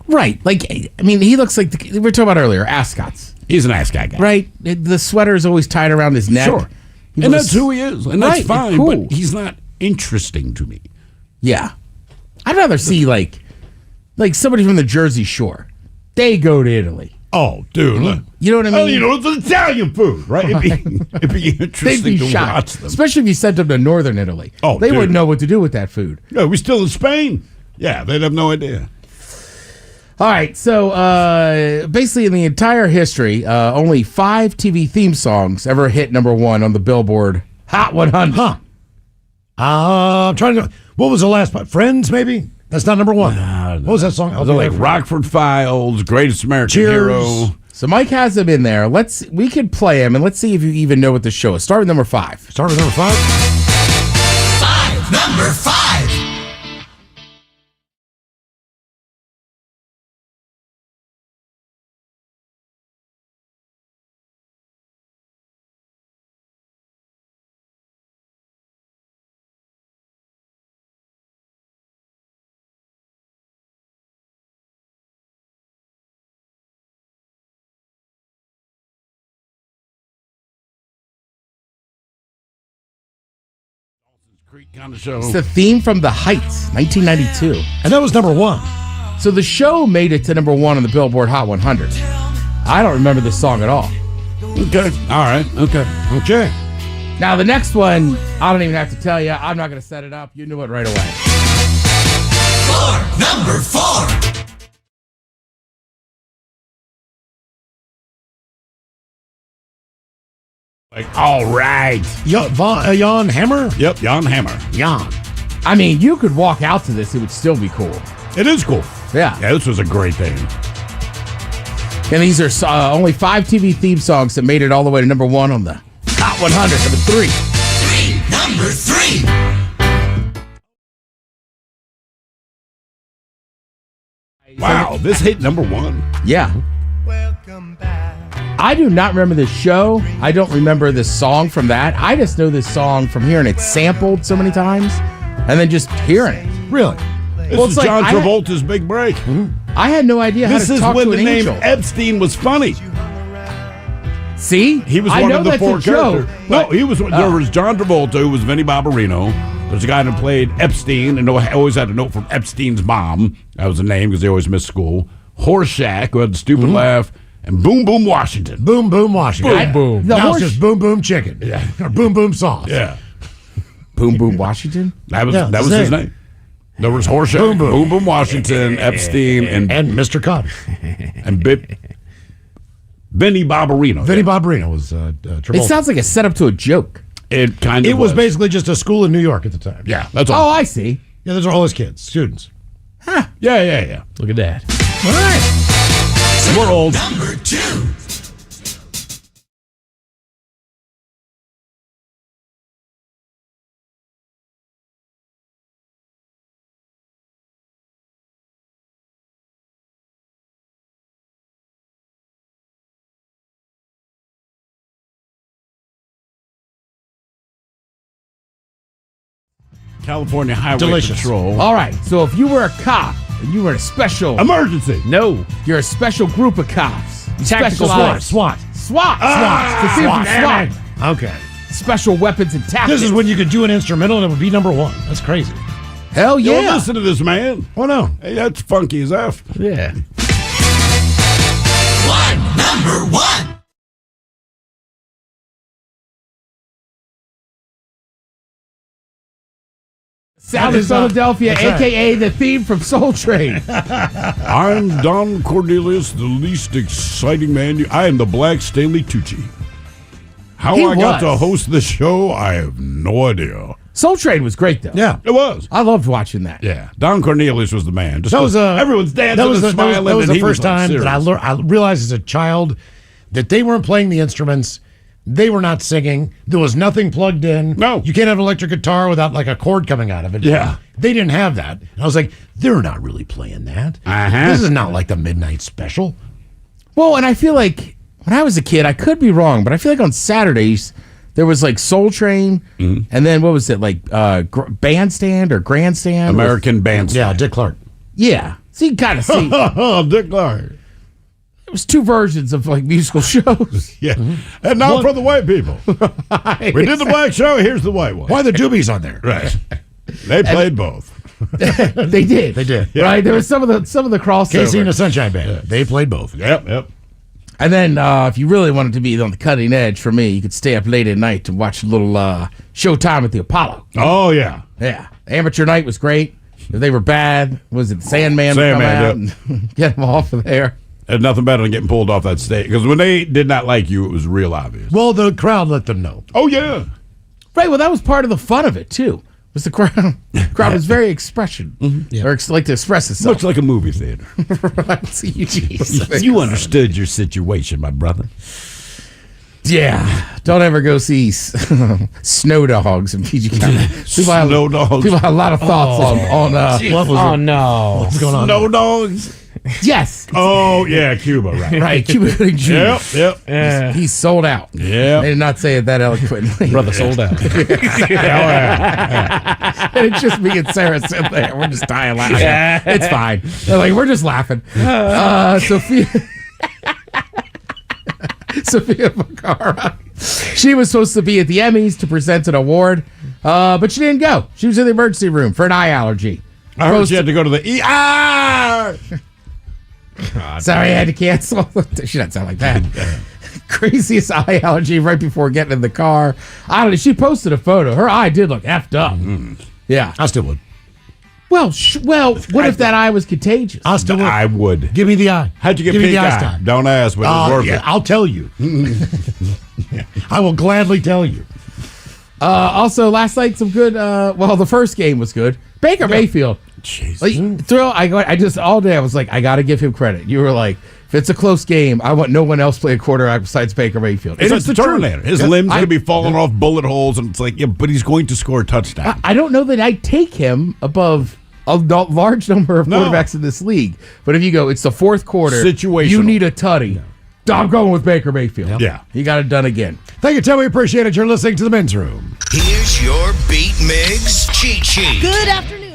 Right. Like, I mean, he looks like, we were talking about earlier, ascots. He's an ascot guy. Right. The sweater is always tied around his neck. Sure. And that's who he is. And that's fine. Cool. But he's not interesting to me. Yeah. I'd rather see, like somebody from the Jersey Shore. They go to Italy. Oh, dude. You know what I mean? Oh, you know, it's Italian food, right? It'd be interesting They'd be to shocked, watch them. especially if you sent them to northern Italy. Oh, they dude. wouldn't know what to do with that food. Yeah, we still in Spain? Yeah, they'd have no idea. All right, so basically in the entire history, only 5 TV theme songs ever hit number 1 on the Billboard Hot 100. Huh. I'm trying to. What was the last one? Friends, maybe? That's not number 1. What was that song? Was it like Rockford Files, Greatest American Cheers. Hero? So Mike has them in there. We could play them, and let's see if you even know what the show is. Start with number 5. Start with number 5. Number 5. Creek kind of show. It's the theme from The Heights, 1992. And that was number 1. So the show made it to number 1 on the Billboard Hot 100. I don't remember this song at all. Okay. All right. Okay. Now, the next one, I don't even have to tell you. I'm not going to set it up. You knew it right away. Number 4. Like, all right. Jan Hammer? Yep, Jan Hammer. Jan. I mean, you could walk out to this. It would still be cool. It is cool. Yeah. Yeah, this was a great thing. And these are only 5 TV theme songs that made it all the way to number 1 on the Hot 100. Number 3. Number 3. Wow, this hit number 1. Yeah. I do not remember this show. I don't remember this song from that. I just know this song from hearing it sampled so many times and then just hearing it. Really? This is John Travolta's big break. I had no idea how This to is talk when to the an name angel. Epstein was funny. See? He was I one know of the that's 4 a joke, characters. No, but- he was. There was John Travolta, who was Vinnie Barbarino. There's a guy who played Epstein, and always had a note from Epstein's mom. That was the name because they always missed school. Horseshack, who had the stupid laugh, and Boom Boom Washington. Boom Boom Washington. Boom Boom. Now it's just Boom Boom Chicken. Yeah. Or Boom Boom Sauce. Yeah. Boom Boom Washington? That was his name. There was Horseshack, Boom Boom Washington, Epstein, and Mr. Cotter. And Vinnie Barbarino. Vinnie Barbarino was Travolta. It sounds like a setup to a joke. It kind of It was basically just a school in New York at the time. Yeah, that's all. Oh, I see. Yeah, those are all his kids, students. Yeah. Look at that. All right. We're old. Number 2. California Highway Delicious. Patrol. All right. So if you were a cop and you were in a special Emergency. No. you're a special group of cops. You Tactical specialize- SWAT. SWAT. Ah, SWAT. The theme from SWAT. Okay. Special weapons and tactics. This is when you could do an instrumental and it would be number 1. That's crazy. Hell Yo, yeah. listen to this, man. Oh, no. Hey, that's funky as F. Yeah. Number 1. Sound of Philadelphia, that's right. a.k.a. the theme from Soul Train. I'm Don Cornelius, the least exciting man. I am the Black Stanley Tucci. How He I got was. to host this show, I have no idea. Soul Train was great, though. Yeah. It was. I loved watching that. Yeah. Don Cornelius was the man. Just That was everyone's dancing that was and smiling. that was and the he first time serious. that I realized as a child that they weren't playing the instruments. They were not singing. There was nothing plugged in. No. You can't have an electric guitar without like a cord coming out of it. Yeah. They didn't have that. And I was like, they're not really playing that. Uh-huh. This is not like the Midnight Special. Well, and I feel like when I was a kid, I could be wrong, but I feel like on Saturdays, there was like Soul Train, and then what was it, like Bandstand or Grandstand? American Bandstand. Yeah, Dick Clark. Yeah. So you kind of see. Dick Clark. It was 2 versions of like musical shows. Yeah. And now for the white people. Right. We did the black show, here's the white one. Why the Doobies on there? Right. They played both. They did. They did. Right. There was some of the crossovers. Casey and the Sunshine Band. They played both. Yep. And then if you really wanted to be on the cutting edge for me, you could stay up late at night to watch a little Showtime at the Apollo. Oh, yeah. Yeah. Amateur Night was great. If they were bad, was it Sandman would come out and get them off of there? There's nothing better than getting pulled off that stage. Because when they did not like you, it was real obvious. Well, the crowd let them know. Oh, yeah. Right, well, that was part of the fun of it, too. Was the crowd? Crowd was very expression, or like to express itself. Much like a movie theater. Right. You understood your situation, my brother. Yeah, don't ever go see Snow Dogs in PG County. Dogs. People have a lot of thoughts on what was it? No, what's going on? Snow Dogs. Yes. Oh yeah, Cuba. Right. Right. Cuba Gooding Jr. Yep. He's sold out. Yeah. They did not say it that eloquently. Brother sold out. And it's just me and Sarah sitting there. We're just dying laughing. It's fine. They're like, we're just laughing. Sophia Vergara. She was supposed to be at the Emmys to present an award, but she didn't go. She was in the emergency room for an eye allergy. I heard she had to go to the ER. Sorry, I had to cancel. She doesn't sound like that. Craziest eye allergy right before getting in the car. I don't know. She posted a photo. Her eye did look effed up. Yeah. I still would. Well, what if that eye was contagious? I still would. I would. Give me the eye. How'd you get Give me pink the eye eye? stuff. Don't ask, but it's worth it. I'll tell you. I will gladly tell you. Also, last night, some good. The first game was good. Baker Mayfield. Jeez. I just all day I was like, I got to give him credit. You were like, if it's a close game, I want no one else play a quarterback besides Baker Mayfield. It's And like the Terminator. His limbs are going to be falling off bullet holes, and it's like, yeah, but he's going to score a touchdown. I don't know that I'd take him above a large number of quarterbacks in this league. But if you go, it's the fourth quarter. Situational. You need a tutty. I'm going with Baker Mayfield. Yeah. He got it done again. Thank you, Tim. We appreciate it. You're listening to The Men's Room. Here's your Beat Migs cheat sheet. Good afternoon.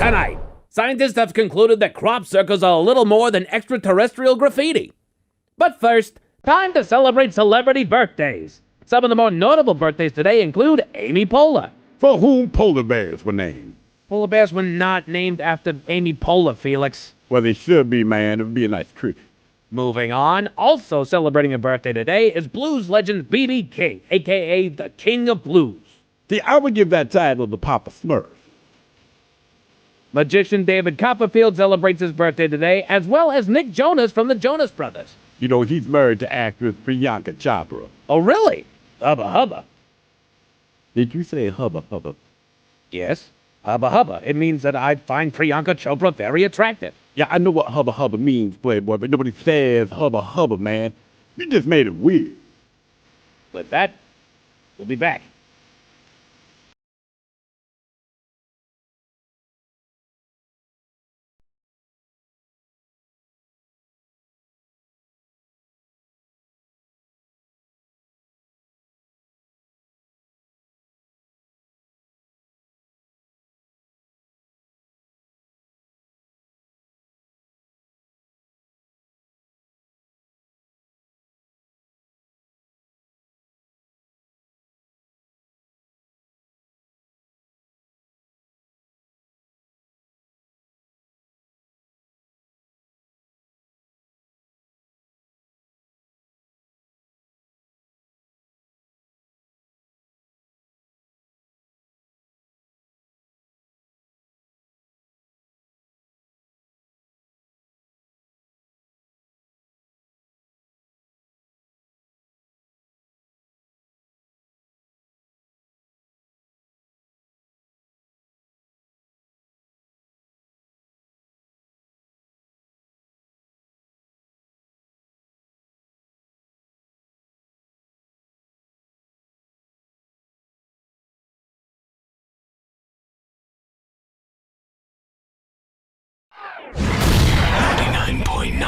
Tonight, scientists have concluded that crop circles are a little more than extraterrestrial graffiti. But first, time to celebrate celebrity birthdays. Some of the more notable birthdays today include Amy Poehler. For whom polar bears were named? Polar bears were not named after Amy Poehler, Felix. Well, they should be, man. It would be a nice treat. Moving on, also celebrating a birthday today is blues legend B.B. King, a.k.a. the King of Blues. See, I would give that title to Papa Smurf. Magician David Copperfield celebrates his birthday today, as well as Nick Jonas from the Jonas Brothers. You know, he's married to actress Priyanka Chopra. Oh, really? Hubba hubba. Did you say hubba hubba? Yes, hubba hubba. It means that I find Priyanka Chopra very attractive. Yeah, I know what hubba hubba means, Playboy, but nobody says hubba hubba, man. You just made it weird. With that, we'll be back. 99.9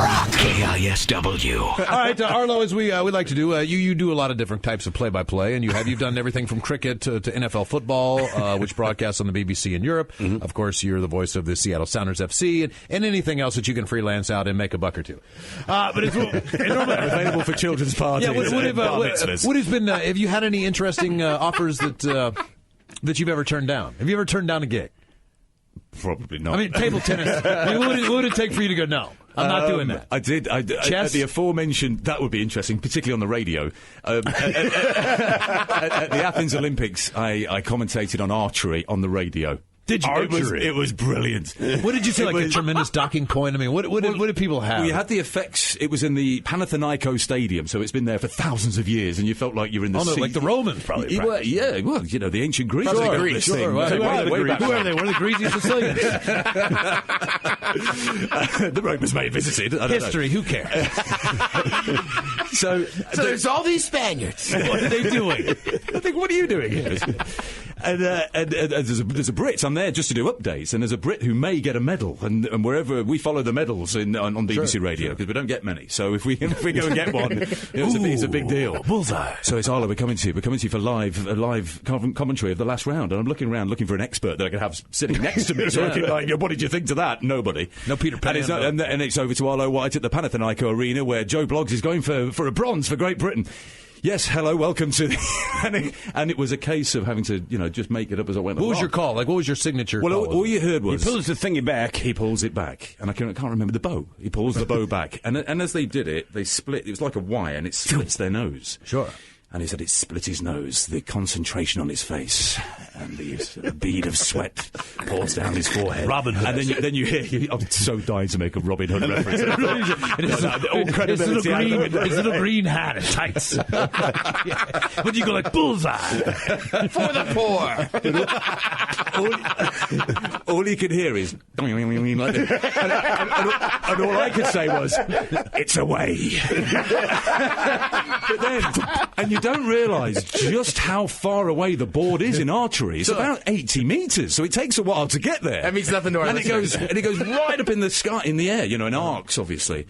Rock KISW. All right, Arlo, as we like to do, you do a lot of different types of play-by-play, and you've done everything from cricket to NFL football, which broadcasts on the BBC in Europe. Mm-hmm. Of course, you're the voice of the Seattle Sounders FC, and anything else that you can freelance out and make a buck or two. But it's available for children's parties. Yeah, what has been? Have you had any interesting offers that you've ever turned down? Have you ever turned down a gig? Probably not. I mean, table tennis. What would it take for you to go, no, I'm not doing that? I did. Chess? At the aforementioned, that would be interesting, particularly on the radio. At the Athens Olympics, I commentated on archery on the radio. Did you? Archery. It was brilliant. What did you say? Like a tremendous docking point? I mean, what did people have? Well, you had the effects. It was in the Panathinaiko Stadium, so it's been there for thousands of years, and you felt like you're in the sea. Like the Romans, probably. Well, the ancient Greeks. Sure. Who are they? One of the greasy Sicilians. The Romans may have visited. History, who cares? So there's all these Spaniards. What are they doing? I think, what are you doing here? And there's a Brit. I'm there just to do updates, and there's a Brit who may get a medal, and wherever we follow the medals on BBC Radio, because we don't get many. So if we go and get one, it's a big deal. Bullseye. So it's Arlo, we're coming to you for live commentary of the last round, and I'm looking around looking for an expert that I can have sitting next to me. So I'm like, what did you think to that? Nobody. No Peter Pan. And it's over to Arlo White at the Panathinaiko Arena, where Joe Bloggs is going for a bronze for Great Britain. Yes, hello, welcome to the... and it was a case of having to, just make it up as I went along. What was your call? Like, what was your signature call? All you heard was... He pulls the thingy back. He pulls it back. And I can't remember the bow. He pulls the bow back. And as they did it, they split... It was like a wire, and it splits their nose. Sure. And he said it split his nose, the concentration on his face, and a bead of sweat pours down his forehead. Robin Hood. And then you hear... I'm so dying to make a Robin Hood reference. All credibility. His little green hat and tights. But you go like, bullseye. For the poor. All you could hear is... like this. And all I could say was, it's away. But then... And you don't realise just how far away the board is in archery. It's about 80 metres, so it takes a while to get there. That means nothing to our listeners. And it goes right up in the sky, in the air, in arcs, obviously.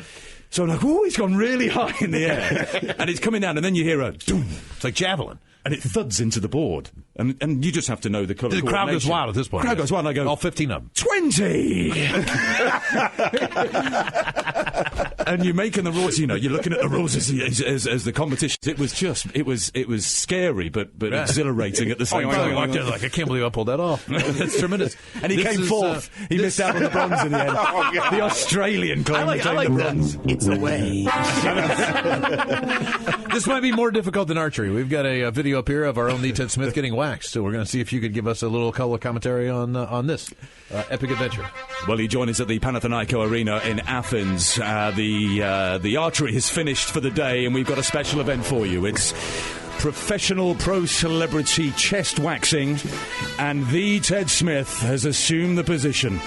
So I'm like, oh, it's gone really high in the air. And it's coming down, and then you hear a doom. It's like javelin. And it thuds into the board. And you just have to know the colour. The crowd goes wild at this point. The crowd goes wild, and I go... All 15 of them. 20! And you're making the rules, you're looking at the rules as the competition. It was scary, but exhilarating at the same time. Like, I can't believe I pulled that off. That's tremendous. And he came fourth. He missed out on the bronze in the end. The Australian claimed the bronze. It's away. This might be more difficult than archery. We've got a video up here of our own Ted Smith getting waxed, so we're going to see if you could give us a little color commentary on this epic adventure. Well, he joined us at the Panathinaiko Arena in Athens. The archery is finished for the day, and we've got a special event for you. It's professional pro celebrity chest waxing, and the Ted Smith has assumed the position.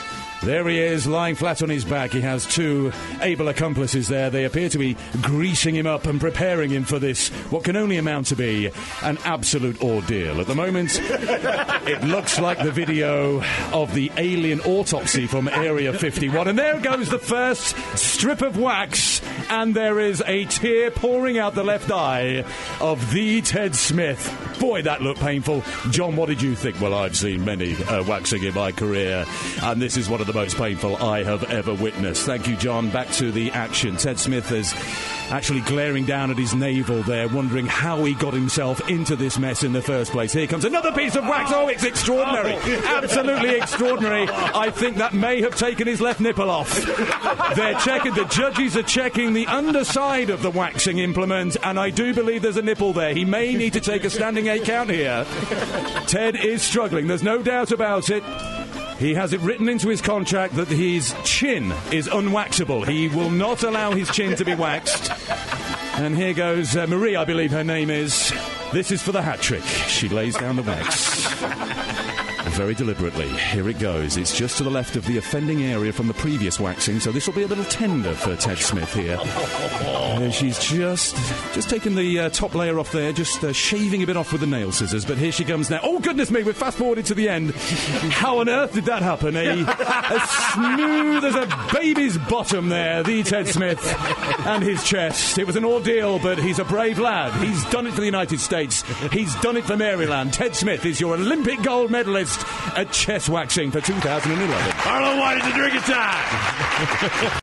There he is, lying flat on his back. He has two able accomplices there. They appear to be greasing him up and preparing him for this, what can only amount to be an absolute ordeal. At the moment, it looks like the video of the alien autopsy from Area 51. And there goes the first strip of wax, and there is a tear pouring out the left eye of the Ted Smith. Boy, that looked painful. John, what did you think? Well, I've seen many waxing in my career, and this is one of the most painful I have ever witnessed. Thank you, John. Back to the action. Ted Smith is actually glaring down at his navel there, wondering how he got himself into this mess in the first place. Here comes another piece of wax. Oh, it's extraordinary. Absolutely extraordinary. I think that may have taken his left nipple off. They're checking, the judges are checking the underside of the waxing implement, and I do believe there's a nipple there. He may need to take a standing 8 count here. Ted is struggling. There's no doubt about it. He has it written into his contract that his chin is unwaxable. He will not allow his chin to be waxed. And here goes Marie, I believe her name is. This is for the hat trick. She lays down the wax. Very deliberately. Here it goes. It's just to the left of the offending area from the previous waxing, so this will be a little tender for Ted Smith here. She's just taking the top layer off there, just shaving a bit off with the nail scissors, but here she comes now. Oh, goodness me, we're fast-forwarded to the end. How on earth did that happen? As smooth as a baby's bottom there, the Ted Smith and his chest. It was an ordeal, but he's a brave lad. He's done it for the United States. He's done it for Maryland. Ted Smith is your Olympic gold medalist at chest waxing for 2011. Arlo White, it's a drink of time.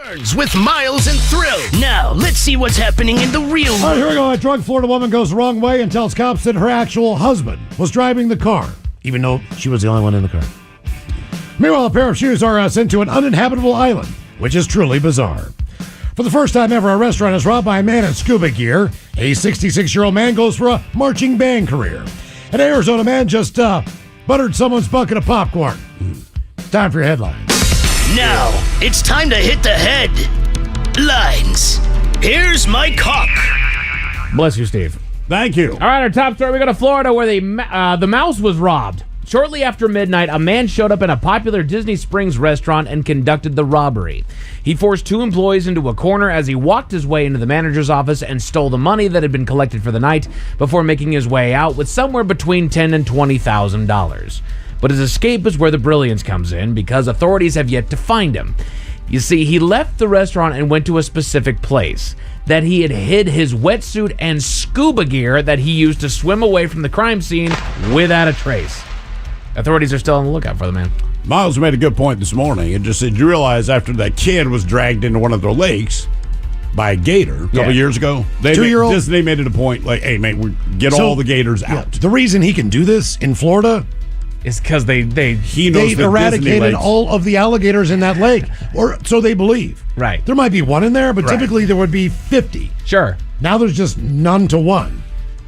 Turns with Miles and Thrill. Now, let's see what's happening in the real world. All right, here we go. A drunk Florida woman goes the wrong way and tells cops that her actual husband was driving the car, even though she was the only one in the car. Meanwhile, a pair of shoes are sent to an uninhabitable island, which is truly bizarre. For the first time ever, a restaurant is robbed by a man in scuba gear. A 66-year-old man goes for a marching band career. An Arizona man just buttered someone's bucket of popcorn. Time for your headlines. Now, it's time to hit the headlines. Here's my cock. Bless you, Steve. Thank you. All right, our top story. We go to Florida where the mouse was robbed. Shortly after midnight, a man showed up in a popular Disney Springs restaurant and conducted the robbery. He forced two employees into a corner as he walked his way into the manager's office and stole the money that had been collected for the night before making his way out with somewhere between $10,000 and $20,000. But his escape is where the brilliance comes in because authorities have yet to find him. You see, he left the restaurant and went to a specific place that he had hid his wetsuit and scuba gear that he used to swim away from the crime scene without a trace. Authorities are still on the lookout for the man. Miles made a good point this morning. It just said you realize after that kid was dragged into one of their lakes by a gator a couple years ago, Disney made it a point like, hey, man, get all the gators out. The reason he can do this in Florida is because they eradicated all of the alligators in that lake, or so they believe. Right. There might be one in there, but typically there would be 50. Sure. Now there's just none to one.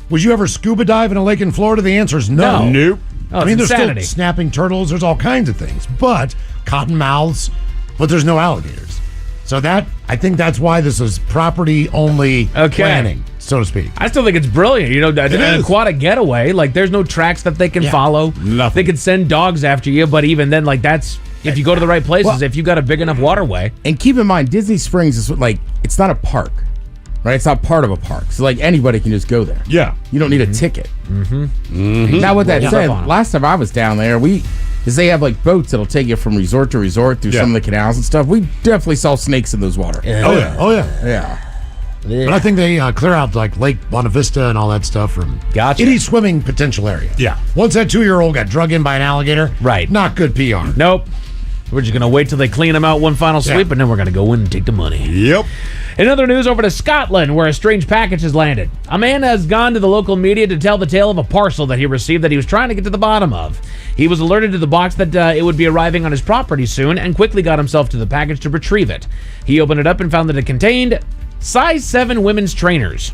Would you ever scuba dive in a lake in Florida? The answer is no. Nope. Oh, I mean, there's insanity. still snapping turtles. There's all kinds of things, but cottonmouths, but there's no alligators. So I think that's why this is property-only planning, so to speak. I still think it's brilliant. You know, an aquatic getaway, like there's no tracks that they can follow. Nothing. They could send dogs after you, but even then, like that's if you go to the right places, if you got a big enough waterway. And keep in mind, Disney Springs is like, it's not a park. Right? It's not part of a park. So, like, anybody can just go there. Yeah. You don't need a ticket. Mm-hmm. Now, with that said, last time I was down there, because they have, like, boats that'll take you from resort to resort through some of the canals and stuff. We definitely saw snakes in those waters. Yeah. Oh, yeah. Yeah. But I think they clear out, like, Lake Bonavista and all that stuff from Gotcha. any swimming potential area. Yeah. Once that 2-year-old got drug in by an alligator, not good PR. Nope. We're just going to wait till they clean them out one final sweep, and then we're going to go in and take the money. Yep. In other news, over to Scotland, where a strange package has landed. A man has gone to the local media to tell the tale of a parcel that he received that he was trying to get to the bottom of. He was alerted to the box that it would be arriving on his property soon and quickly got himself to the package to retrieve it. He opened it up and found that it contained size 7 women's trainers.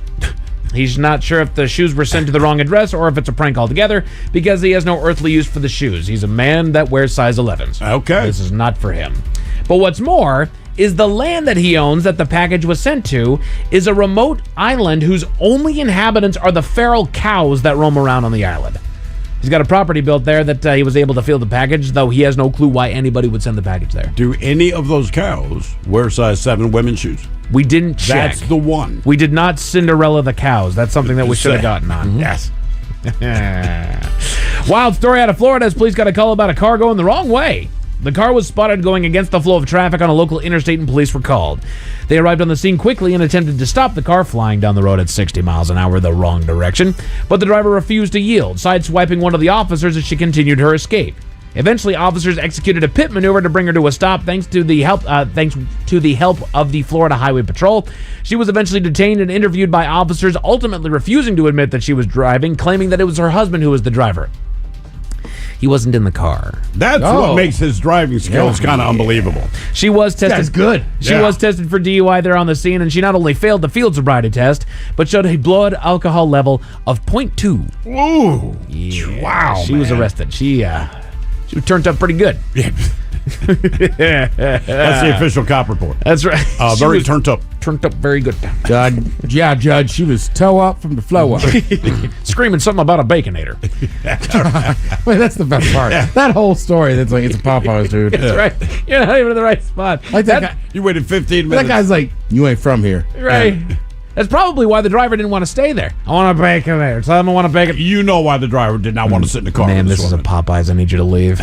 He's not sure if the shoes were sent to the wrong address or if it's a prank altogether because he has no earthly use for the shoes. He's a man that wears size 11s. Okay. This is not for him. But what's more is the land that he owns that the package was sent to is a remote island whose only inhabitants are the feral cows that roam around on the island. He's got a property built there that he was able to fill the package, though he has no clue why anybody would send the package there. Do any of those cows wear size 7 women's shoes? We didn't check. That's the one. We did not Cinderella the cows. That's something that we should have gotten on. Yes. Wild story out of Florida as police got a call about a car going the wrong way. The car was spotted going against the flow of traffic on a local interstate and police were called. They arrived on the scene quickly and attempted to stop the car flying down the road at 60 miles an hour the wrong direction, but the driver refused to yield, sideswiping one of the officers as she continued her escape. Eventually, officers executed a pit maneuver to bring her to a stop thanks to the help of the Florida Highway Patrol. She was eventually detained and interviewed by officers, ultimately refusing to admit that she was driving, claiming that it was her husband who was the driver. He wasn't in the car. That's what makes his driving skills kind of unbelievable. She was tested. That's good. She was tested for DUI there on the scene, and she not only failed the field sobriety test, but showed a blood alcohol level of 0.2. Ooh. Yeah. Wow. She was arrested. She turned up pretty good. That's the official cop report. That's right. Very turned up. Turned up very good. Judge, she was toe up from the flow up. Screaming something about a Baconator. Wait, that's the best part. That whole story, that's like, it's a Popeyes, dude. That's right. You're not even in the right spot. Like that guy, you waited 15 minutes. That guy's like, you ain't from here. Right. That's probably why the driver didn't want to stay there. I want a Baconator. Tell him I want a Baconator. You know why the driver did not want to sit in the car. Man, this is a Popeyes. I need you to leave.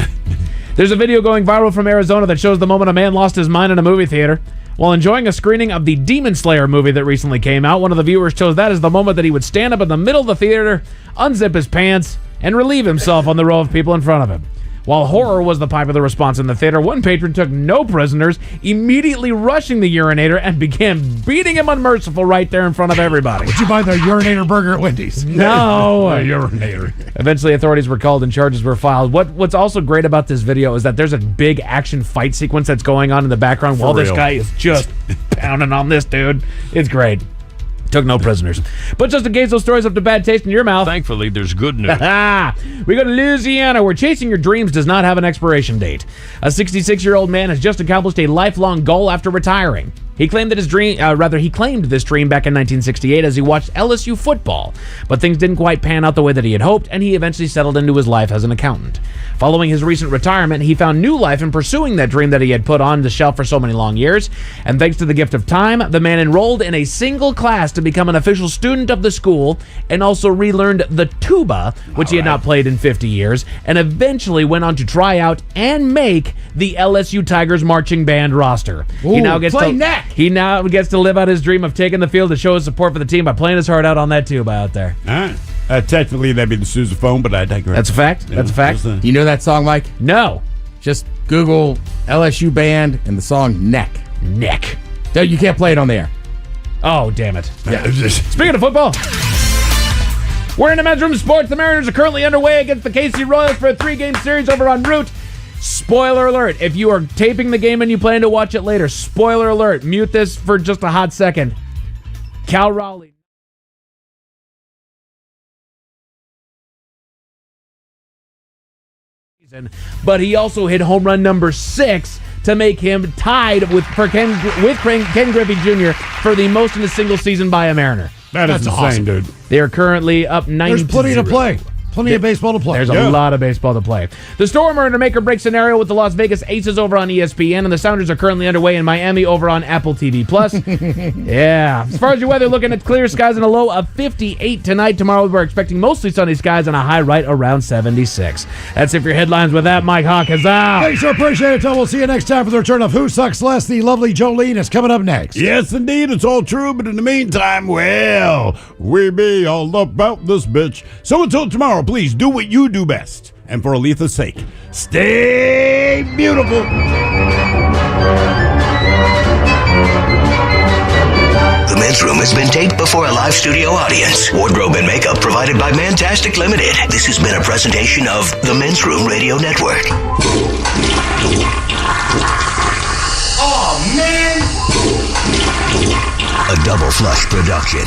There's a video going viral from Arizona that shows the moment a man lost his mind in a movie theater. While enjoying a screening of the Demon Slayer movie that recently came out, one of the viewers chose that as the moment that he would stand up in the middle of the theater, unzip his pants, and relieve himself on the row of people in front of him. While horror was the popular response in the theater, one patron took no prisoners, immediately rushing the urinator and began beating him unmerciful right there in front of everybody. Would you buy the urinator burger at Wendy's? No. A urinator. Eventually, authorities were called and charges were filed. What's also great about this video is that there's a big action fight sequence that's going on in the background while this guy is just pounding on this dude. It's great. Took no prisoners. But just in case those stories have the bad taste in your mouth. Thankfully, there's good news. We go to Louisiana, where chasing your dreams does not have an expiration date. A 66-year-old man has just accomplished a lifelong goal after retiring. He claimed that he claimed this dream back in 1968 as he watched LSU football, but things didn't quite pan out the way that he had hoped, and he eventually settled into his life as an accountant. Following his recent retirement, he found new life in pursuing that dream that he had put on the shelf for so many long years, and thanks to the gift of time, the man enrolled in a single class to become an official student of the school, and also relearned the tuba, which he had not played in 50 years, and eventually went on to try out and make the LSU Tigers marching band roster. Ooh, He now gets to live out his dream of taking the field to show his support for the team by playing his heart out on that tuba out there. All right. Technically, that'd be the sousaphone, but I digress. That's a fact. That's a fact. You know that song, Mike? No. Just Google LSU band and the song Neck. Neck. You can't play it on the air. Oh, damn it. Yeah. Speaking of football, we're in the men's room sports. The Mariners are currently underway against the KC Royals for a 3-game series over en route. Spoiler alert, if you are taping the game and you plan to watch it later, spoiler alert, mute this for just a hot second. Cal Raleigh. But he also hit home run number 6 to make him tied with Ken Griffey Jr. for the most in a single season by a Mariner. That's insane, awesome. dude. They are currently up 90. There's plenty to play. Plenty of baseball to play. There's a lot of baseball to play. The Storm are in a make-or-break scenario with the Las Vegas Aces over on ESPN, and the Sounders are currently underway in Miami over on Apple TV+. Yeah. As far as your weather, looking at clear skies and a low of 58 tonight. Tomorrow, we're expecting mostly sunny skies and a high right around 76. That's it for your headlines. With that, Mike Hawk is out. Thanks, sir. Appreciate it. We'll see you next time for the return of Who Sucks Less. The lovely Jolene is coming up next. Yes, indeed. It's all true. But in the meantime, well, we be all about this bitch. So until tomorrow, please do what you do best. And for Aletha's sake, stay beautiful. The Men's Room has been taped before a live studio audience. Wardrobe and makeup provided by Mantastic Limited. This has been a presentation of the Men's Room Radio Network. Oh, man! A Double Flush production.